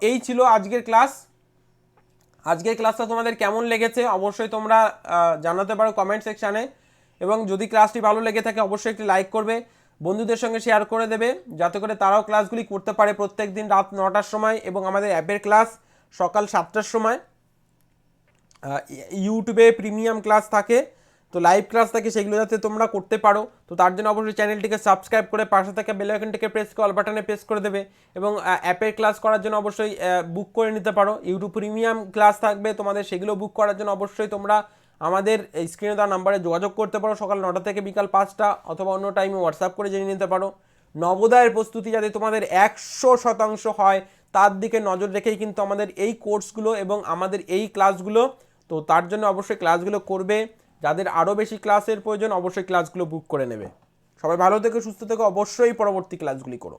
[SPEAKER 1] এই ছিল আজকের ক্লাস। আজকের ক্লাসটা তোমাদের কেমন লেগেছে অবশ্যই তোমরা জানাতে পারো কমেন্ট সেকশানে, এবং যদি ক্লাসটি ভালো লেগে থাকে অবশ্যই একটি লাইক করবে, বন্ধুদের সঙ্গে শেয়ার করে দেবে, যাতে করে তারাও ক্লাসগুলি করতে পারে প্রত্যেক দিন রাত 9টার সময়, এবং আমাদের অ্যাপের ক্লাস সকাল 7টার সময়। ইউটিউবে প্রিমিয়াম ক্লাস থাকে, তো লাইভ ক্লাস থাকে, সেগুলো যাতে তোমরা করতে পারো, তো তার জন্য অবশ্যই চ্যানেলটিকে সাবস্ক্রাইব করে পাশে থাকা বেল আইকনটিকে প্রেস করে অল বাটনে প্রেস করে দেবে, এবং অ্যাপের ক্লাস করার জন্য অবশ্যই বুক করে নিতে পারো। ইউটিউব প্রিমিয়াম ক্লাস থাকবে তোমাদের, সেগুলো বুক করার জন্য অবশ্যই তোমরা আমাদের স্ক্রিনে দেওয়া নাম্বারে যোগাযোগ করতে পারো, সকাল 9টা থেকে বিকাল 5টা, অথবা অন্য টাইমে হোয়াটসঅ্যাপ করে জেনে নিতে পারো। নবোদয়ের প্রস্তুতি যাতে তোমাদের 100% হয় তার দিকে নজর রেখেই কিন্তু আমাদের এই কোর্সগুলো এবং আমাদের এই ক্লাসগুলো, তো তার জন্য অবশ্যই ক্লাসগুলো করবে। যাদের আরও বেশি ক্লাসের প্রয়োজন অবশ্যই ক্লাসগুলো বুক করে নেবে। সবাই ভালো থেকো, সুস্থ থেকো, অবশ্যই পরবর্তী ক্লাসগুলি করো।